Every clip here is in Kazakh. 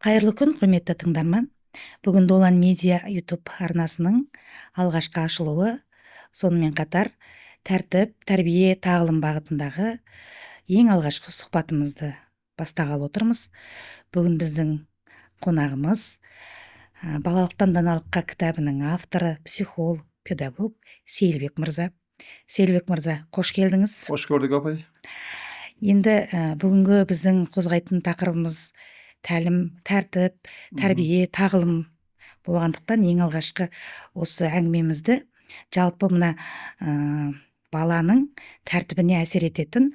Қайырлы күн, құрметті тыңдарман. Бүгін Долан Медиа YouTube арнасының алғашқы ашылуы, сонымен қатар тәртіп, тәрбие, тағылым бағытындағы ең алғашқы сұхбатымызды бастағалы отырмыз. Бүгін біздің қонағымыз балалықтан даналыққа кітабының авторы, психолог, педагог Сейілбек мырза. Сейілбек мырза, қош келдіңіз. Қош көрдік, апай. Енді бүгінгі біздің қозғайтын тақырыбымыз тәлім, тәртіп, тәрбие, тағылым болғандықтан ең алғашқы осы әңгімемізді жалпы мына баланың тәртібіне әсер ететін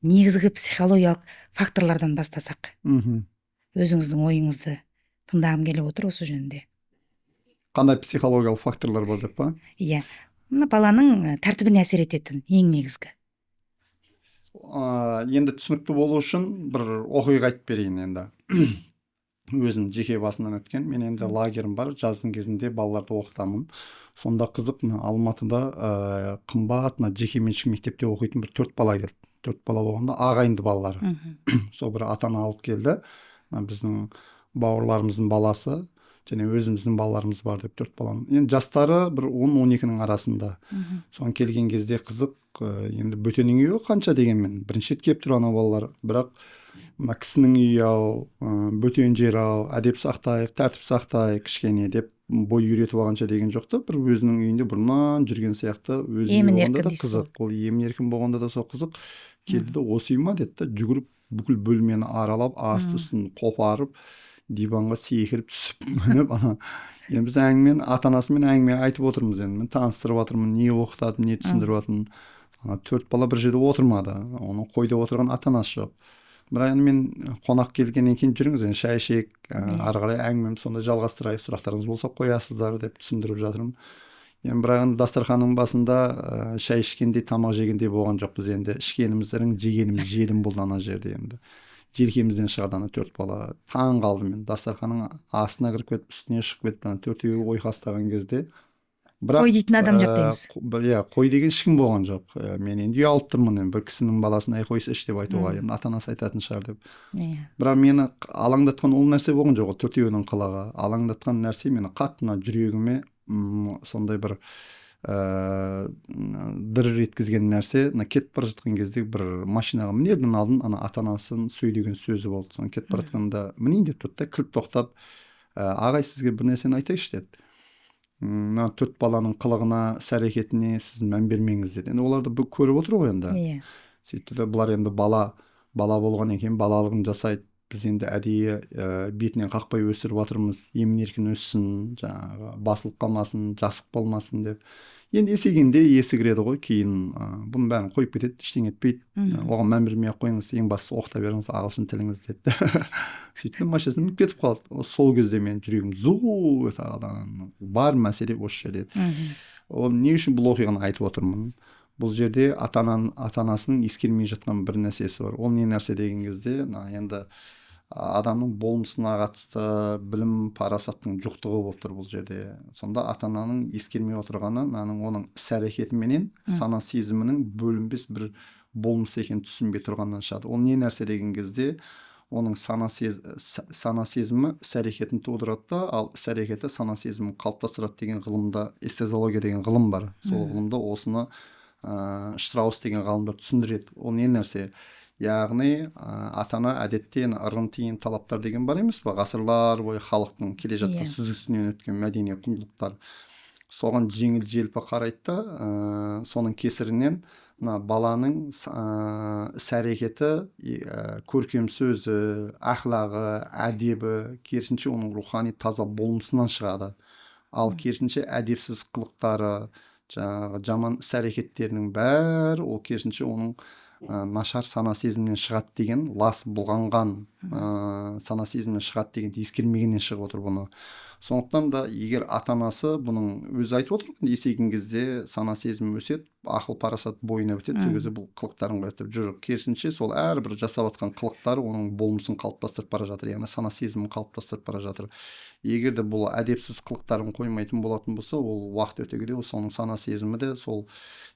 негізгі психологиялық факторлардан бастасақ. Өзіңіздің ойыңызды тыңдағым келіп отыр осы жөнінде. Қандай психологиялық факторлар бар деп па? Иә, мына баланың тәртібіне әсер ететін ең негізгі. Енді түсінікті болу үшін бір оқиға айтып берейін енді. Өзім жеке басынан өткен. Мен енді лагерім бар, жаздың кезінде балаларды оқытамын. Сонда қызық, Алматыда қымбат жекеменшік мектепте оқитын бір 4 бала келді. 4 бала болғанда ағайынды балалар. Сол бір ата-ана алып келді. Біздің бауырларымыздың баласы және өзіміздің балаларымыз бар деп 4 баланың. Енді жастары бір 10-12-нің арасында. Соған келген кезде қызық, енді бөтеннің үйі қанша дегенмен бірінші рет келіп тұр ана балалар. Бірақ мына кісінің үйі бөтен жер әдеп сақтайық, тәртіп сақтайық кішкене деп бой үйретіп алғанша деген жоқ та, бір өзінің үйінде бұрыннан жүрген сияқты, өзі болғанда да қызық. Ол емін-еркін болғанда да сол қызық. Келді де осы үй ма деді да, жүгіріп бүкіл бөлмені аралап, асты-үстін қопарып, диванға секіріп түсіп мініп, енді біз ата-анасымен әңгіме айтып отырмыз, енді мен таныстырып жатырмын, не оқытатын, не түсіндіріп жатырмын. 4 бала бір жерде отырмады, оның қойда отырған ата-анасы жоқ. Бірақ енді мен қонақ келгеннен кейін жүріңіз, енді шай ішейік, ары қарай әңгімемді сонда жалғастырайық, сұрақтарыңыз болса қоясыздар деп түсіндіріп жатырмын. Енді бірақ енді дастарханның басында шай ішкендей, тамақ жегендей болған жоқпыз, енді ішкеніміз ірің, жегеніміз желім болды ана жерде. Енді желкемізден шығарды ана 4 бала. Таң қалдым мен, дастарханның астына кіріп кетіп, үстіне шығып кетіп, 4-еуі ойқастаған кезде. Бірақ, қой дейтін адам жоқ деңіз. Иә, қой деген ешкім болған жоқ. Мен енді ұялып тұрмын, енді бір кісінің баласын ай қойсайшы деп айтуға, енді ата-анасы айтатын шығар деп. Бірақ мені алаңдатқан ол нәрсе болған жоқ, 4-еуінің қылығы. Алаңдатқан нәрсе мені қатты жүрегіме сондай бір дір еткізген нәрсе, кетіп бара жатқан кезде бір машинаға мінердің алдын ата-анасын сөйлеген сөзі болды. Соны кетіп бара жатқанда мінейін деп тұрды да, кілт тоқтап, ағай сізге бір нәрсені айтайыншы деді. 4 баланың қылығына, іс-әрекетіне сіз мән бермеңіз деді. Енді оларды көріп отыр ғой енді. Сөйтті де, бұлар енді бала болған екен, балалығын жасайды. Біз енді әдейі бетінен қақпай өсіріп жатырмыз, емін-еркін өссін, жаңағы басылып қалмасын, жасық болмасын деп. Енді есейгенде есі кіреді ғой, кейін бұның бәрін қойып кетеді, ештеңе етпейді. Оған мән бермей-ақ қойыңыз, ең бастысы оқыта беріңіз ағылшын тіліңіз деді. Сөйтіп машинасын мініп кетіп қалды. Сол кезде мен жүрегім зу ете қалды. Бар мәселе осы жерде. Ол не үшін бұл оқиғаны айтып отырмын? Бұл жерде ата-анасының ескермей жатқан бір нәрсесі бар. Ол не нәрсе деген кезде, енді адамның болмысына қатысты білім парасаттың жоқтығы болып тұр бұл жерде. Сонда ата-ананың ескермей отырғаны, оның іс-әрекетіменен сана сезімінің бөлінбес бір болмыс екенін түсінбей тұрғаннан шығады. Ол не нәрсе деген кезде, оның сана сезімі іс-әрекетін тудырады да, ал іс-әрекеті сана сезімін қалыптастырады деген ғылымда, эстезиология деген ғылым бар. Сол ғылымда осыны Штраус деген ғалымдар түсіндіреді. Ол не нәрсе? Яғни ата-ана әдетте ырым-тыйым талаптар деген бар емес па? Ғасырлар бойы халықтың келе жатқан сүзгісінен өткен мәдени құндылықтар. Соған жеңіл-желпі қарайды да, соның кесірінен баланың іс-әрекеті, көркем сөзі, ақлағы, әдебі керісінше оның рухани таза болмысынан шығады. Ал керісінше әдепсіз қылықтары, жаман іс-әрекеттерінің бәрі ол керісінше оның нашар сана сезімнен шығады деген, лас бұлғанған сана сезімнен шығады деген ескермегеннен шығып отыр бұны. Сондықтан да егер ата-анасы бұның өзі айтып отыр, есейген кезде сана сезім өседі, ақыл парасат бойына бітеді, сол кезде бұл қылықтарын қояды деп. Жоқ, керісінше сол әрбір жасап жатқан қылықтары оның болмысын қалыптастырып бара жатыр, яғни сана сезімін қалыптастырып бара жатыр. Егер де бұл әдепсіз қылықтарын қоймайтын болатын болса, ол уақыт өте келе соның сана сезімі де сол,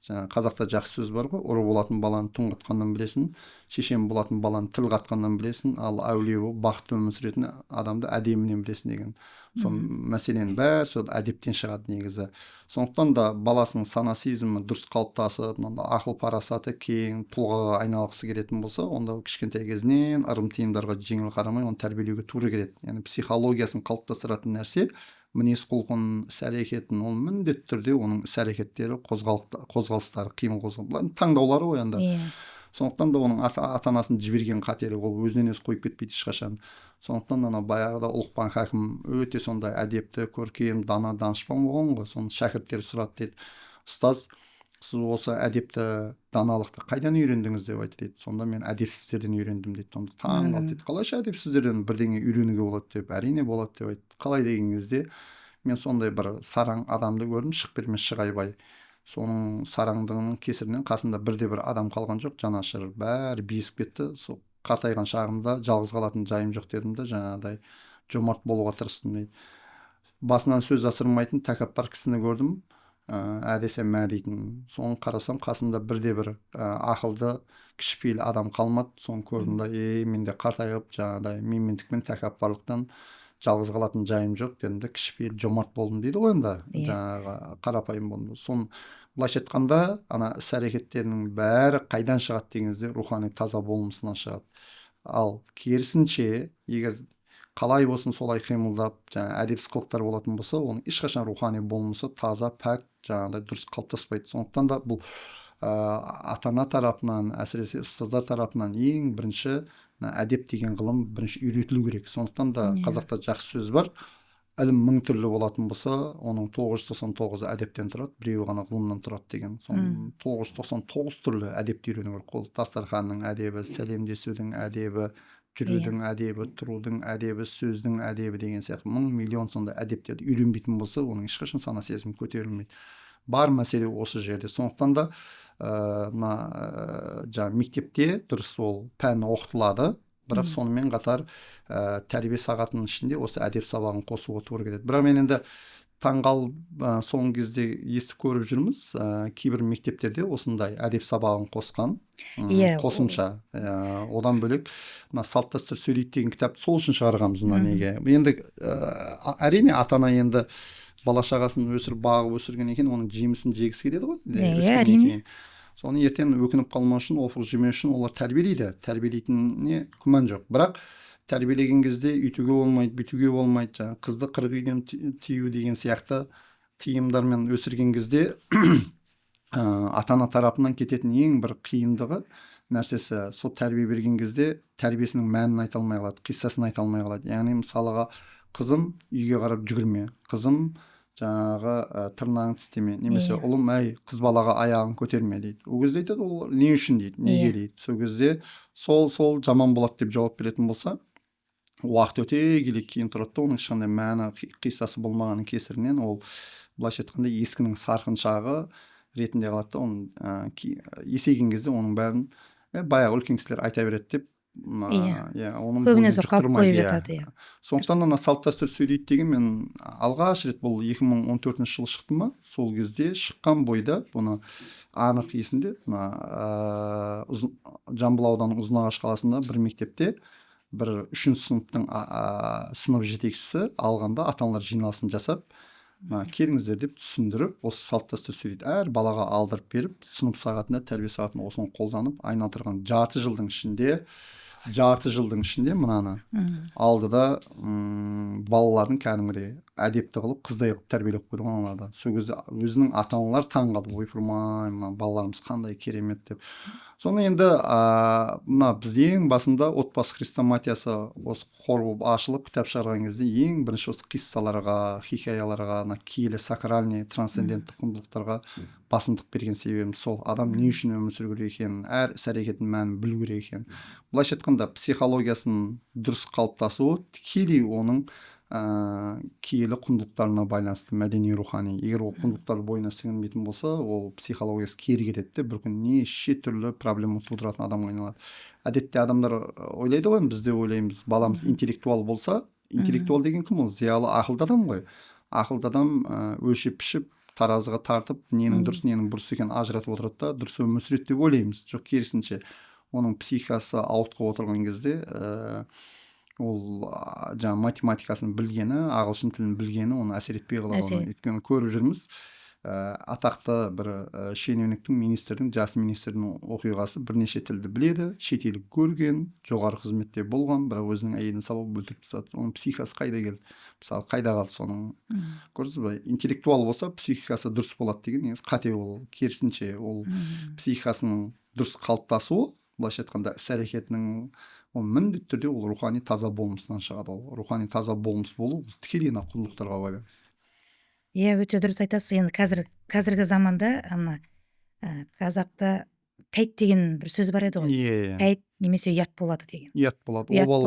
жаңағы қазақта жақсы сөз бар ғой, ұры болатын баланы түн қатқаннан білесің, шешен болатын баланы тіл қатқаннан білесің, ал әулие болып бақытты өмір сүретін адамды әдемінен білесің деген. Сол мәселенің бәрі сол әдептен шығады негізі. Сондықтан да баласының сана сезімі дұрыс қалыптасып, ақыл парасаты кең тұлғаға айналғысы келетін болса, онда кішкентай кезінен ырым тыйымдарға жеңіл қарамай оны тәрбиелеуге тура келеді. Яғни психологиясын қалыптастыратын нәрсе мінез құлқын, іс әрекетін, ол міндетті түрде оның іс әрекеттері, қозғалыстары, қимыл қозғалыстары, таңдаулары ғой енді. Сондықтан да оның ата-анасын жіберген қателігі ол өзінен өзі қойып кетпейді ешқашан. Сондықтан ана баяғыда Ұлықпан хакім өте сондай әдепті, көркем, дана, данышпан болған ғой. Соның шәкірттері сұрады дейді, ұстаз, сіз осы әдепті, даналықты қайдан үйрендіңіз деп айтты дейді. Сонда мен әдепсіздерден үйрендім дейді. Сонда таң қалды дейді. Қалайша әдепсіздерден бірдеңе үйренуге болады деп. Әрине болады деп айтты. Қалай деген кезде мен сондай бір сараң адамды көрдім, шық бермес шығайбай. Соның сараңдығының кесірінен қасында бірде-бір адам қалған жоқ, жанашыр, бәрі безіп кетті. Сол қартайған шағымда жалғыз қалатын жайым жоқ дедім де, жаңағыдай жомарт болуға тырыстым дейді. Басынан сөз асырмайтын тәкаппар кісіні көрдім, әдесем мә дейтін. Соны қарасам қасында бірде-бір ақылды кішіпейіл адам қалмады. Соны көрдім да, менде қартайып, жаңағыдай менмендікпен тәкаппарлықтан жалғыз қалатын жайым жоқ дедім де, кішіпейіл жомарт болдым дейді ғой енді, жаңағы қарапайым болдым. Соны былайша айтқанда ана іс әрекеттерінің бәрі қайдан шығады деген кезде рухани таза болмысынан шығады. Ал керісінше егер қалай болсын солай қимылдап, жаңағы әдепсіз қылықтар болатын болса, оның ешқашан рухани болмысы таза, пәк, жаңағыдай дұрыс қалыптаспайды. Сондықтан да бұл ата-ана тарапынан, әсіресе ұстаздар тарапынан ең бірінші әдеп деген ғылым бірінші үйретілу керек. Сондықтан да қазақта жақсы сөз бар, ілім 1000 түрлі болатын болса, оның 999 әдептен тұрады, біреуі ғана ғылымнан тұрады деген. Соның 999 түрлі әдепті үйрену керек. Ол дастарханның әдебі, сәлемдесудің әдебі, жүрудің әдебі, тұрудың әдебі, сөздің әдебі деген сияқты 1000 миллион сондай әдептерді үйренбейтін болса, оның ешқашан сана сезімі көтерілмейді. Бар мәселе осы жерде. Сондықтан да жаңа мектепте дұрыс ол пән оқытылады, бірақ сонымен қатар тәрбие сағатының ішінде осы әдеп сабағын қосуға тура келеді. Бірақ мен енді таңғалып соңғы кезде естіп көріп жүрміз, кейбір мектептерде осындай әдеп сабағын қосқан, қосымша. Одан бөлек салт дәстүр сөйлейді деген кітапты сол үшін шығарғанбыз. Неге? Енді әрине ата-ана енді бала шағасын өсіріп бағып өсірген екен, оның жемісін жегісі келеді ғой. Әрине. Соны ертең өкініп қалмау үшін, опық жемеу үшін олар тәрбиелейді. Тәрбиелейтініне күмән жоқ. Бірақ тәрбиелеген кезде үйтуге болмайды, бүйтуге болмайды. Жаңағы қызды 40 үйден тыю деген сияқты тыйымдармен өсірген кезде ата-ана тарапынан кететін ең бір қиындығы нәрсесі, сол тәрбие берген кезде тәрбиесінің мәнін айта алмай қалады, қиссасын айта алмай қалады. Яғни мысалға, қызым үйге қарап жүгірме, қызым жаңағы тырнағын тістеме, немесе ұлым қыз балаға аяғын көтерме дейді. Ол кезде айтады, ол не үшін дейді, неге дейді. Сол кезде сол жаман болады деп жауап беретін болса, уақыт өте келе кейін тұрады да, оның ешқандай мәні қиссасы болмағанның кесірінен ол былайша айтқанда ескінің сарқыншағы ретінде қалады да, оның есейген кезде оның бәрін баяғы үлкен кісілер айта береді деп көбінесе қалып қойып жатады. Сондықтан салт дәстүр сөйлейді деген мен алғаш рет бұл 2014 жылы шықты ма, сол кезде шыққан бойда бұны анық есімде, Жамбыл ауданының Ұзынағаш қаласында бір мектепте бір 3-ші сыныптың сынып жетекшісі алғанда ата-аналар жиналысын жасап, келіңіздер деп түсіндіріп, осы салт дәстүр сөйлейді. Әр балаға алдырып беріп, сынып сағатында, тәрбие сағатында осыны қолданып, айналдырған жарты жылдың ішінде мынаны алды да балалардың кәдімгідей әдепті қылып, қыздай қылып тәрбиелеп қойған оларды. Сол кезде өзінің ата-аналар таң қалды, ойпырмай, мына балаларымыз қандай керемет деп. Соны енді біз ең басында отбасы хрестоматиясы осы қор болып ашылып кітап шығарған кезде ең бірінші осы қиссаларға, хикаяларға, киелі сакральный трансцендентті құндылықтарға басымдық берген себебім сол. Адам не үшін өмір сүру керек екенін, әр іс әрекеттің мәнін білу керек екенін. Былайша айтқанда психологиясының дұрыс қалыптасуы тікелей оның киелі құндылықтарына байланысты мәдени рухани. Егер ол құндылықтар бойына сіңірмейтін болса, ол психологиясы кері кетеді де бір күн неше түрлі проблема тудыратын адамға айналады. Әдетте адамдар ойлайды ғой, біз де ойлаймыз, баламыз интеллектуал болса, интеллектуал деген кім? Ол зиялы ақылды адам ғой. Ақылды адам өлшеп пішіп таразыға тартып ненің дұрыс ненің бұрыс екенін ажыратып отырады да дұрыс өмір сүреді деп ойлаймыз. Жоқ, керісінше оның психикасы ауытқып отырған кезде ол жаңағы математикасын білгені, ағылшын тілін білгені оны әсер етпей қалады. Өйткені көріп жүрміз, атақты бір шенеуніктің, жас министрдің оқиғасы, бірнеше тілді біледі, шетелдік көрген, жоғары қызметте болған, бірақ өзінің әйелін сабап өлтіріп тастады. Оның психикасы қайда келді? Мысалы, қайда қалды соның? Көрдіңіз бе? Интеллектуал болса, психикасы дұрыс болады деген негізі қате. Ол керісінше, ол психикасының дұрыс қалыптасуы, былайша айтқанда іс-әрекетінің, ол міндетті түрде ол рухани таза болмысынан шығады. Ол рухани таза болмыс болу тікелей құндылықтарға байланысты. Иә, өте дұрыс айтасыз. Енді қазіргі заманда ана қазақта тәйт деген бір сөз бар еді ғой. Тәйт немесе ұят болады деген. Ұят болады, обал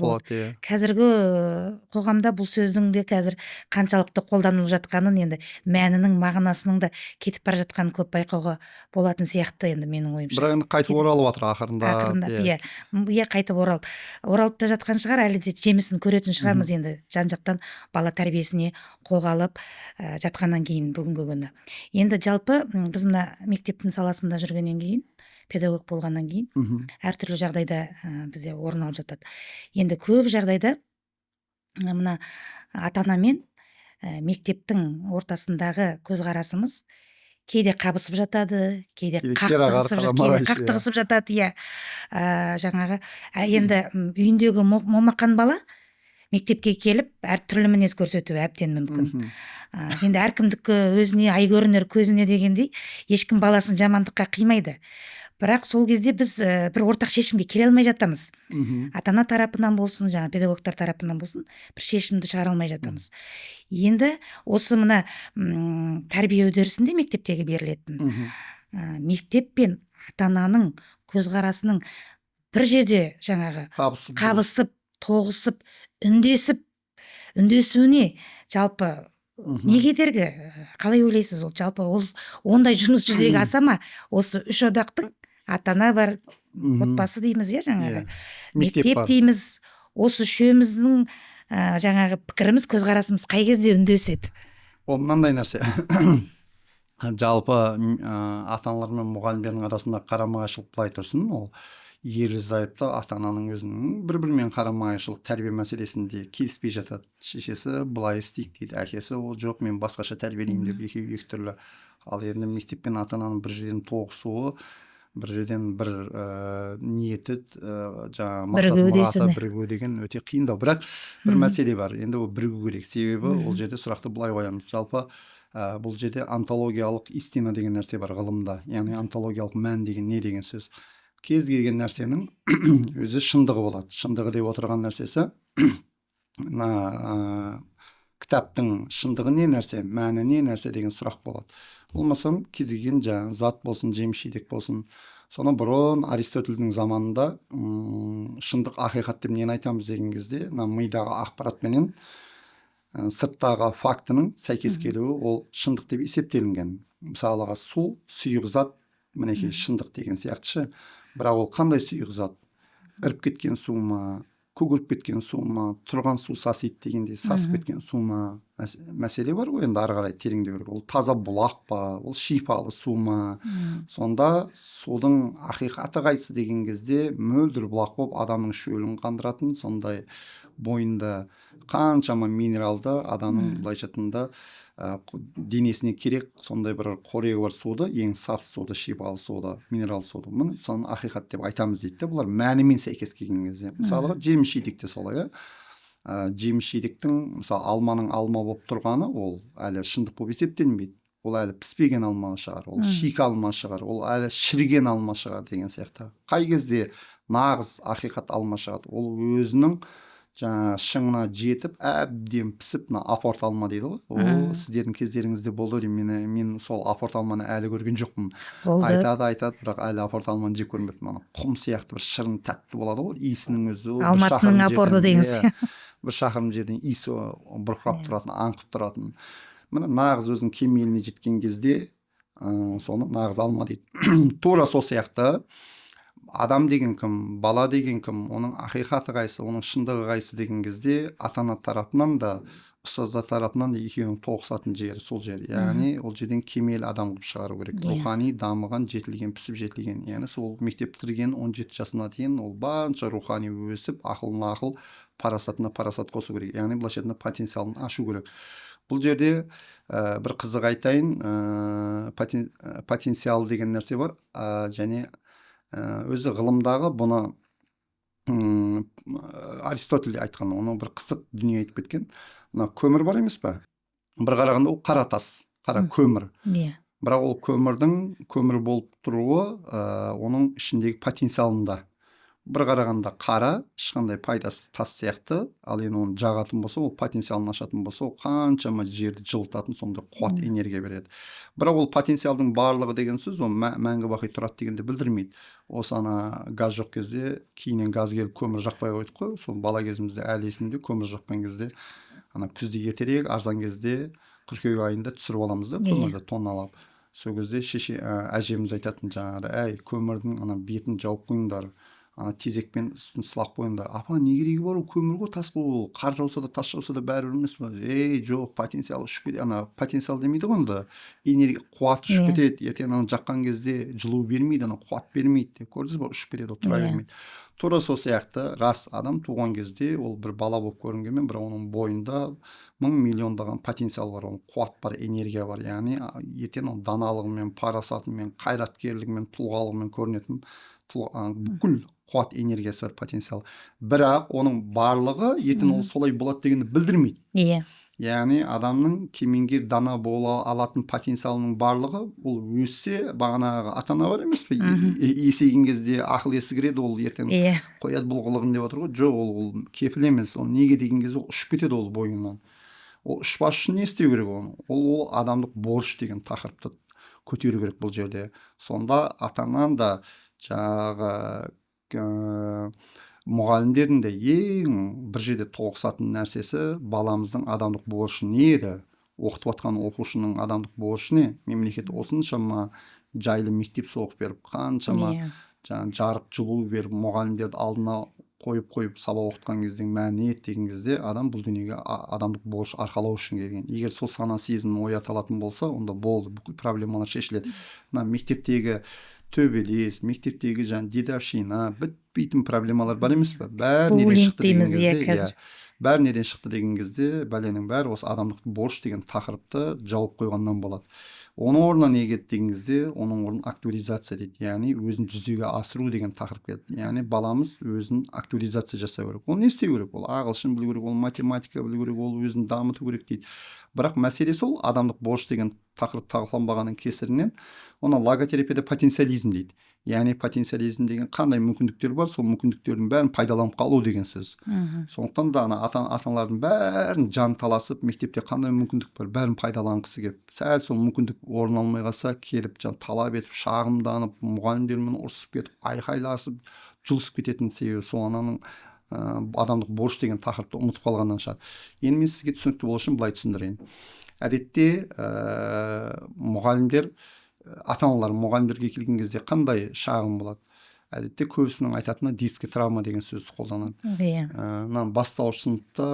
болады. Қазіргі қоғамда бұл сөздің де қазір қаншалықты қолданылып жатқанын, енді мәнінің, мағынасының да кетіп бара жатқанын көп байқауға болатын сияқты, енді менің ойымша. Бірақ енді қайтып оралып жатыр ақырында. Иә, қайтып оралып та жатқан шығар, әлі де жемісін көретін шығармыз енді жан-жақтан бала тәрбиесіне қолға алып жатқаннан кейін бүгінгі күні. Енді жалпы біз мына мектептің саласында жүргеннен кейін, педагог болғаннан кейін әртүрлі жағдайда бізде орын алып жатады. Енді көп жағдайда мына ата-ана мен мектептің ортасындағы көзқарасымыз кейде қабысып жатады, кейде қақтығысып жатады. Иә, жаңағы енді үйіндегі момақан бала мектепке келіп әртүрлі мінез көрсетуі әбден мүмкін. Енді әркімдікі өзіне ай көрінер көзіне дегендей, ешкім баласын жамандыққа қимайды. Бірақ сол кезде біз бір ортақ шешімге келе алмай жатамыз. Ата-ана тарапынан болсын, жаңа педагогтар тарапынан болсын, бір шешімді шығара алмай жатамыз. Енді осы мына тәрбие үдерісінде мектептегі берілетін мектеп пен ата-ананың көзқарасының бір жерде жаңағы қабысып, тоғысып, үндесуіне жалпы не кедергі? Қалай ойлайсыз? Ол жалпы ондай жұмыс жүзеге аса ма? Осы үш одақтың ата-ана бар, отбасы дейміз, жаңағы мектеп дейміз, осы үшеуміздің жаңағы пікіріміз, көзқарасымыз қай кезде үндеседі? Ол мынандай нәрсе. Жалпы ата-аналар мен мұғалімдердің арасында қарама-қайшылық былай тұрсын, ол ерлі-зайыпты ата-ананың өзінің бір-бірімен қарама-қайшылық тәрбие мәселесінде келіспей жатады. Шешесі былай істейік дейді, әкесі ол жоқ, мен басқаша тәрбиелеймін деп екеуі екі түрлі. Ал енді мектеп пен ата-ананың бір жерден тоғысуы, бір жерден бір ниеті, жаңағы мақсат мұраты бірігу деген өте қиындау. Бірақ бір мәселе бар, енді ол бірігу керек. Себебі ол жерде сұрақты былай қоямыз. Жалпы бұл жерде онтологиялық истина деген нәрсе бар ғылымда. Яғни онтологиялық мән деген не деген сөз? Кез келген нәрсенің өзі шындығы болады. Шындығы деп отырған нәрсесі кітаптың шындығы не нәрсе, мәні не нәрсе деген сұрақ болады. Болмасам кез келген жаңағы зат болсын, жеміс-жидек болсын. Соны бұрын Аристотельдің заманында шындық, ақиқат деп нені айтамыз деген кезде, мидағы ақпаратпенен сырттағы фактінің сәйкес келуі ол шындық деп есептелінген. Мысалыға су, сұйық зат, мінекей шындық деген сияқты ше. Бірақ ол қандай сұйық зат? Іріп кеткен су ма, көгеріп кеткен су ма, тұрған су сасиды дегендей сасып кеткен су ма? Мәселе бар ғой, енді ары қарай тереңдеу керек. Ол таза бұлақ па, ол шипалы су ма? Сонда судың ақиқаты қайсы деген кезде мөлдір бұлақ болып адамның шөлін қандыратын, сондай бойында қаншама минералды адамның былайша айтқанда денесіне керек сондай бір қорегі бар суды, ең саф суды, шипалы суды, минерал суды, соны ақиқат деп айтамыз дейді. Бұлар мәнімен сәйкес келген кезде. Мысалы, жеміс-жидек те солай. Жеміс-жидектің, мысалы, алманың алма болып тұрғаны, ол әлі шындық болып есептелінбейді. Ол әлі піспеген алма шығар, ол шикі алма шығар, ол әлі шіріген алма шығар деген сияқты. Қай кезде нағыз ақиқат алма шығады? Ол өзінің жаңа шыңына жетіп әбден пісіп мына апорт алма дейді ғой. О, сіздердің кездеріңізде болды деймін. Мен сол апорт алманы әлі көрген жоқпын. Болды. Айтады, бірақ әлі апорт алманы жеп көрмеппін. Ана құм сияқты бір шырын тәтті болады ғой, иісінің өзі. Алматының апорты деңіз. Бір шақырым жерден иісі бұрқырап тұратын, аңқып тұратын. Міне нағыз өзінің кемеліне жеткен кезде соны нағыз алма дейді. Тура сол сияқты адам деген кім, бала деген кім, оның ақиқаты қайсы, оның шындығы қайсы деген кезде ата-ана тарапынан да ұстаздар тарапынан да екеуінің тоғысатын жері сол жер. Яғни ол жерден кемел адам қылып шығару керек. Рухани дамыған, жетілген, пісіп жетілген. Яғни сол мектеп бітірген 17 жасына дейін ол барынша рухани өсіп, ақылына ақыл, парасатына парасат қосу керек. Яғни былайша айтқанда потенциалын ашу керек. Бұл жерде бір қызық айтайын, потенциал деген нәрсе бар, және өзі ғылымдағы бұны Аристотель айтқан, оны бір қызық дүние айтып кеткен. Мына көмір бар емес пе? Бір қарағанда ол қара тас, қара көмір. Бірақ ол көмірдің көмір болып тұруы оның ішіндегі потенциалында. Бір қарағанда қара, ешқандай пайдасыз тас сияқты, ал енді оны жағатын болса, ол потенциалын ашатын болса, ол қаншама жерді жылытатын сондай қуат энергия береді. Бірақ ол потенциалдың барлығы деген сөз, ол мәңгі бақи тұрады дегенді білдірмейді. Осы ана газ жоқ кезде, кейіннен газ келіп көмір жақпай қойдық қой, сол бала кезімізде әлі есімде, көмір жаққан кезде, ана күзде ертерек, арзан кезде қыркүйек айында түсіріп аламыз да, көмірді тонналап. Сол кезде әжеміз айтатын жаңағыда, әй, көмірдің ана бетін жауып қойыңдар, тезекпен үстін сылап қойыңдар. Апа, не керегі бар, ол көмір ғой, тас қой, қар жауса да тас жауса да бәрібір емес пе? Жоқ, потенциал ұшып кетеді. Ана потенциал демейді ғой, онда энергия, қуат ұшып кетеді. Ертең аны жаққан кезде жылу бермейді, ана қуат бермейді. Көрдіңіз ба, ұшып кетеді, ол тұра бермейді. Тура сол сияқты рас, адам туған кезде ол бір бала болып көрінгенмен, бірақ оның бойында мың миллиондаған потенциал бар, оның қуат бар, энергия бар. Яғни ертең ол даналығымен, парасатымен, қайраткерлігімен, тұлғалығымен көрінетін бүкіл қуат энергиясы бар потенциал. Бірақ оның барлығы ертең ол солай болады дегенді білдірмейді. Яғни адамның кемеңгер дана бола алатын потенциалының барлығы ол өссе, бағанағы ата-ана бар емес пе? Есейген кезде ақыл есі кіреді, ол ертең қояды бұл қылығын деп отыр ғой. Жоқ, ол кепіл емес. Ол неге деген кезде ұшып кетеді ол бойынан. Ол ұшпас үшін не істеу керек оны? Ол адамдық борыш деген тақырыпты көтеру керек бұл жерде. Сонда ата-анан да жаңағы мұғалімдердің де ең бір жерде тоғысатын нәрсесі баламыздың адамдық борышы не еді? Оқытып жатқан оқушының адамдық борышы не? Мемлекет осыншама жайлы мектеп соғып беріп, қаншама жарық жылу беріп, мұғалімдерді алдына қойып сабақ оқытқан кездің мәні деген кезде адам бұл дүниеге адамдық борыш арқалау үшін келген. Егер сол сана сезімін оята алатын болса, онда болды, бүкіл проблемалар шешіледі. Мына мектептегі төбелес, мектептегі дедовщина, бітпейтін проблемалар бар емес пе? Бәрі неден шықты деген кезде, бәленің бәрі осы адамдық борыш деген тақырыпты жауып қойғаннан болады. Оның орнына не келді деген кезде, оның орнын актуализация дейді. Яғни өзін жүзеге асыру деген тақырып келді. Яғни баламыз өзін актуализация жасау керек. Ол не істеу керек? Ол ағылшын білу керек, ол математика білу керек, ол өзін дамыту керек дейді. Бірақ мәселе сол, адамдық борыш деген тақырып талқыланбағанның кесірінен оны логотерапияда потенциализм дейді. Яғни потенциализм деген қандай мүмкіндіктер бар, сол мүмкіндіктердің бәрін пайдаланып қалу деген сөз. Сондықтан да ата-аналардың бәрін жан таласып, мектепте қандай мүмкіндік бар, бәрін пайдаланғысы келіп, сәл сол мүмкіндік орын алмай қалса, келіп талап етіп, шағымданып, мұғалімдермен ұрсып кетіп, айқайласып, жұлысып кететін себебі сол ананың адамдық борыш деген тақырыпты ұмытып қалғаннан шығады. Енді мен сізге түсінікті болу үшін былай түсіндірейін. Әдетте мұғалімдер, ата-аналар мұғалімдерге келген кезде қандай шағым болады? Әдетте көбісінің айтатыны детский травма деген сөз қолданады. Бастауыш сыныпта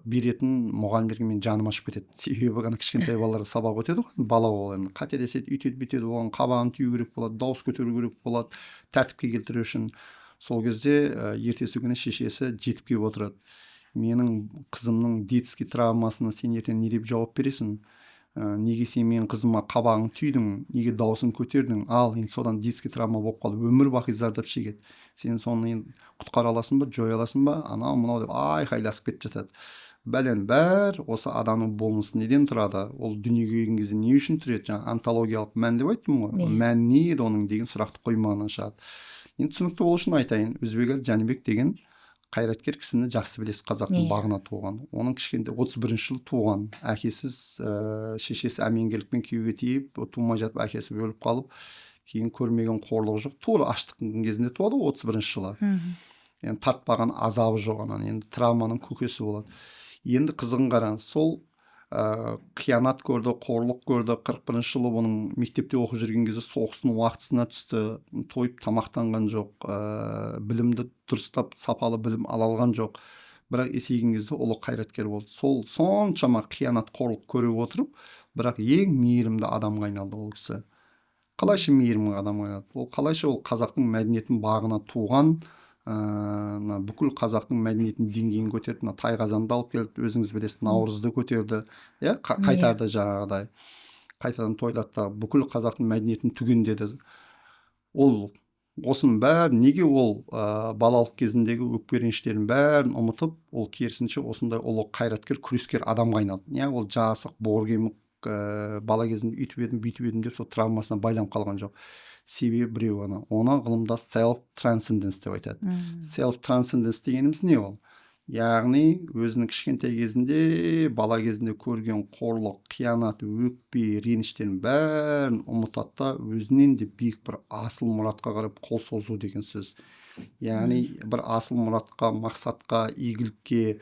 беретін мұғалімдерге мен жаным ашып кетеді. Себебі ғана кішкентай балаларға сабақ өтеді ғой, бала ол қателеседі, үйтеді, бүйтеді, оған қабағын түйу керек болады, дауыс көтеру керек болады, тәртіпке келтіру үшін. Сол кезде ертесі күні шешесі жетіп келіп отырады. Менің қызымның детский травмасына сен ертең не деп жауап бересің? Неге сен менің қызыма қабағын түйдің, неге дауысын көтердің? Ал енді содан детский травма болып қалды, өмір бақи зардап шегеді. Сен соны енді құтқара аласың ба, жоя аласың ба? Анау мынау деп айқайласып кетіп жатады. Бәлен бәр осы адамның болмысы неден тұрады? Ол дүниеге келген кезде не үшін тұрады? Жаңа онтологиялық мән деп айттым ғой. Мән не еді оның деген сұрақты қоймағаннан шығады. Енді түсінікті болу үшін айтайын, Өзбекәлі Жәнібек деген қайраткер кісіні жақсы білесіз, қазақтың Иә. бағына туған. Оның кішкентай 31 жылы туған. Әкесіз, шешесі әмеңгерлікпен күйеуге тиіп, тумай жатып әкесі өліп қалып, кейін көрмеген қорлығы жоқ. Тура аштықтың кезінде туады 31 жылы. Енді тартпаған азабы жоқ, анан енді травманың көкесі болады. Енді қызығын қараңыз, сол қиянат көрді, қорлық көрді. 41 жылы бұның мектепте оқып жүрген кезде соғыстың уақытысына түсті, тойып тамақтанған жоқ, білімді дұрыстап сапалы білім ала алған жоқ. Бірақ есейген кезде ұлы қайраткер болды. Сол соншама қиянат, қорлық көре отырып, бірақ ең мейірімді адамға айналды ол кісі. Қалайша мейірімді адамға айналды? Ол қалайша ол қазақтың мәдениетін бағына туған, бүкіл қазақтың мәдениетін деңгейін көтерді. Тайқазанды алып келді, өзіңіз білесіз, Наурызды көтерді, қайтарды, жаңағыдай қайтадан тойлатты, бүкіл қазақтың мәдениетін түгендеді. Ол осының бәрі неге ол балалық кезіндегі өкпе-реніштерін бәрін ұмытып, ол керісінше осындай ұлы қайраткер, күрескер адамға айналды. Ол жасық, боргемік, бала кезінде үйтіп едім, бүйтіп едім деп сол травмасына байланып қалған жоқ. Себебі біреу оны ғылымда self transcendence деп айтады. Self transcendence дегеніміз не ол? Яғни өзінің кішкентай кезінде, бала кезінде көрген қорлық, қиянат, өкпе, реніштерін бәрін ұмытады да өзінен де биік бір асыл мұратқа қарап қол созу деген сөз. Яғни бір асыл мұратқа, мақсатқа, игілікке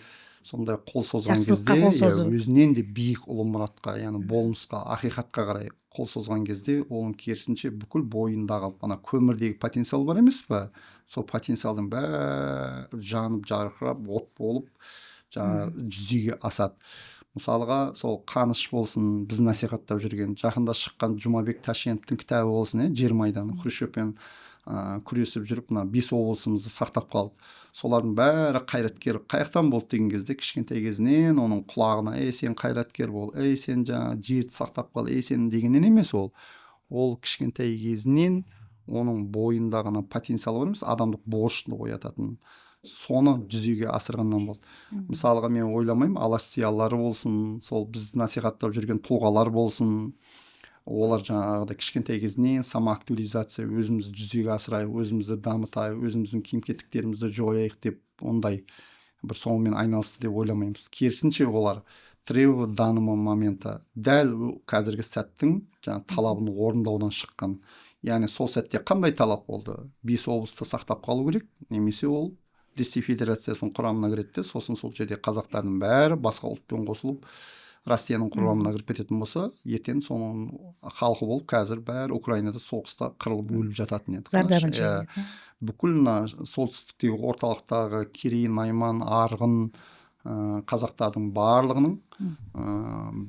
сондай қол созған кезде, өзінен де биік ұлы мұратқа, яғни болмысқа, ақиқатқа қарай қол созған кезде, оның керісінше бүкіл бойындағы көмірдегі потенциал бар емес па? Сол потенциалдың бәрі жанып жарқырап, от болып, жүзеге асады. Мысалға, сол Қаныш болсын, біз насихаттап жүрген, жақында шыққан Жұмабек Ташкентовтің кітабы болсын, Жер майданы, Хрущевпен күресіп жүріп, 5 облысымызды сақтап қалып. Солардың бәрі қайраткер қаяқтан болды деген кезде, кішкентай кезінен оның құлағына сен қайраткер бол, сен жаңа жерді сақтап қал, сен дегеннен емес ол. Ол кішкентай кезінен оның бойындағы потенциалы бар емес, адамдық борышын оятатын. Соны жүзеге асырғаннан болды. Мысалға мен ойламаймын, алаш зиялылары болсын, сол біз насихаттап жүрген тұлғалар болсын, олар жаңағыдай кішкентай кезінен самоактуализация, өзімізді жүзеге асырайық, өзімізді дамытайық, өзіміздің кем-кетіктерімізді жояйық деп ондай бір сонымен айналысты деп ойламаймыз. Керісінше олар требовать данного момента, дәл қазіргі сәттің талабын орындаудан шыққан. Яғни сол сәтте қандай талап болды? 5 облысты сақтап қалу керек, немесе ол Ресей Федерациясының құрамына кіреді, сосын сол жерде қазақтардың бәрі басқа ұлтпен қосылып Россияның құрамына кіріп кететін болса, ертең соның халқы болып қазір бәрі Украинада соғыста қырылып өліп жататын еді. Зардабын шегеді. Бүкіл солтүстіктегі, орталықтағы Керей, Найман, Арғын қазақтардың барлығының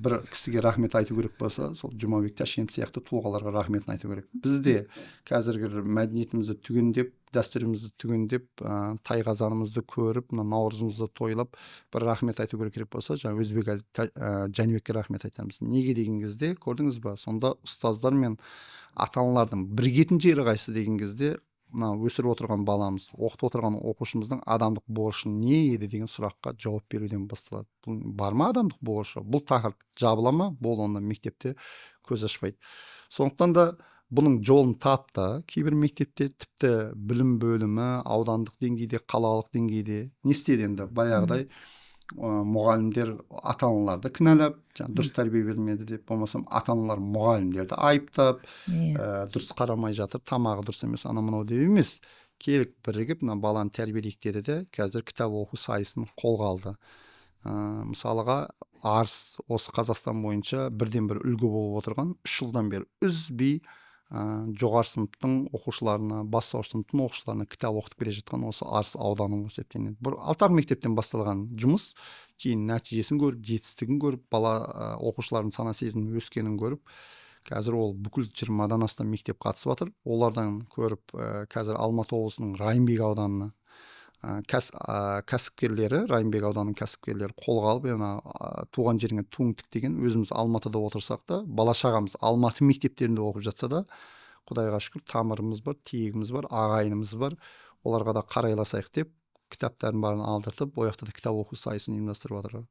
бір кісіге рахмет айту керек болса, сол Жұмабек Ташкентов сияқты тұлғаларға рахметін айту керек. Бізде қазіргі мәдениетімізді түгендеп, дәстүрімізді түгендеп, тайқазанымызды көріп, наурызымызды тойлап, бір рахмет айту керек болса, жаңа Өзбек Жәнібекке рахмет айтамыз. Неге деген кезде, көрдіңіз ба, сонда ұстаздар мен ата-аналардың бірігетін жері қайсы деген кезде, өсіріп отырған баламыз, оқытып отырған оқушымыздың адамдық борышы не еді деген сұраққа жауап беруден басталады. Бұл бар ма адамдық борышы? Бұл тақырып жабыла ма? Бұл онда мектепте көз ашпайды. Сондықтан да бұның жолын тапты. Кейбір мектепте тіпті білім бөлімі аудандық деңгейде, қалалық деңгейде не істеді енді баяғыдай мұғалімдер ата-аналарды кінәлап, дұрыс тәрбие бермеді деп, болмасам ата-аналар мұғалімдерді айыптап, дұрыс қарамай жатыр, тамағы дұрыс емес, мынау деп емес. Келіп бірігіп баланы тәрбиелейік деді де, қазір кітап оқу сайысын қолға алды. Мысалға, Арыс осы Қазақстан бойынша бірден бір үлгі болып отырған, 3 жылдан бері үзбей жоғары сыныптың оқушыларына, бастауыш сыныптың оқушыларына кітап оқытып келе жатқан осы Арыс ауданы есептенеді. Бір алтар мектептен басталған жұмыс, кейін нәтижесін көріп, жетістігін көріп, бала оқушылардың сана сезімінің өскенін көріп, қазір ол бүкіл 20-дан астам мектеп қатысып жатыр. Олардан көріп, қазір Алматы облысының Райымбек ауданына кәсіпкерлері, Райымбек ауданының кәсіпкерлері қолға алып, туған жеріңе туың тік деген, өзіміз Алматыда отырсақ та, бала шағамыз Алматы мектептерінде оқып жатса да, Құдайға шүкір, тамырымыз бар, тегіміз бар, ағайынымыз бар, оларға да қарайласайық деп, кітаптарын барын алдыртып, ояқта да кітап оқу сайысын ұйымдастырып жатыр.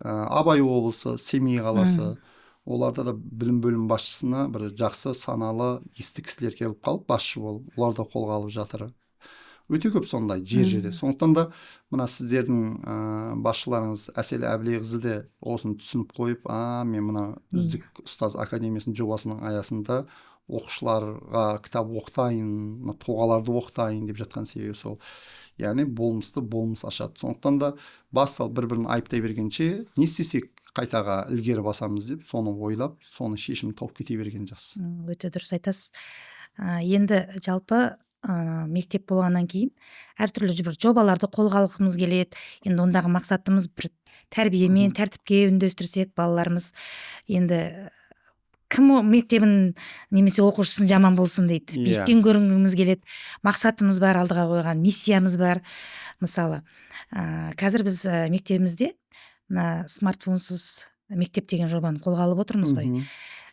Абай облысы, Семей қаласы, оларда да білім бөлім басшысына бір жақсы саналы есті кісілер келіп қалып, басшы болып, олар да қолға алып жатыр. өте көп сондай жерде. Сондықтан да мына сіздердің басшыларыңыз Әсел Әбілейқызы де осыны түсініп қойып, мен мына үздік ұстаз академиясының жобасының аясында оқушыларға кітап оқытайын, тұлғаларды оқытайын деп жатқан себебі сол. Яғни болмысты болмыс ашады. Сондықтан да бас салып бір-бірін айыптай бергенше не істесек қайтаға ілгері басамыз деп соны ойлап, соны шешімін тауып кете берген жақсы. Өте дұрыс айтасыз. Енді жалпы мектеп болғаннан кейін әртүрлі бір жобаларды қолға алғымыз келеді. Енді ондағы мақсатымыз бір тәрбиемен, тәртіпке үндестірсек балаларымыз енді кім мектебін немесе оқушысын жаман болсын дейді. Биіктен көрінгіміз келеді. Мақсатымыз бар, алдыға қойған миссиямыз бар. Мысалы, қазір біз мектебімізде мына смартфонсыз мектеп деген жобаны қолға алып отырмыз ғой.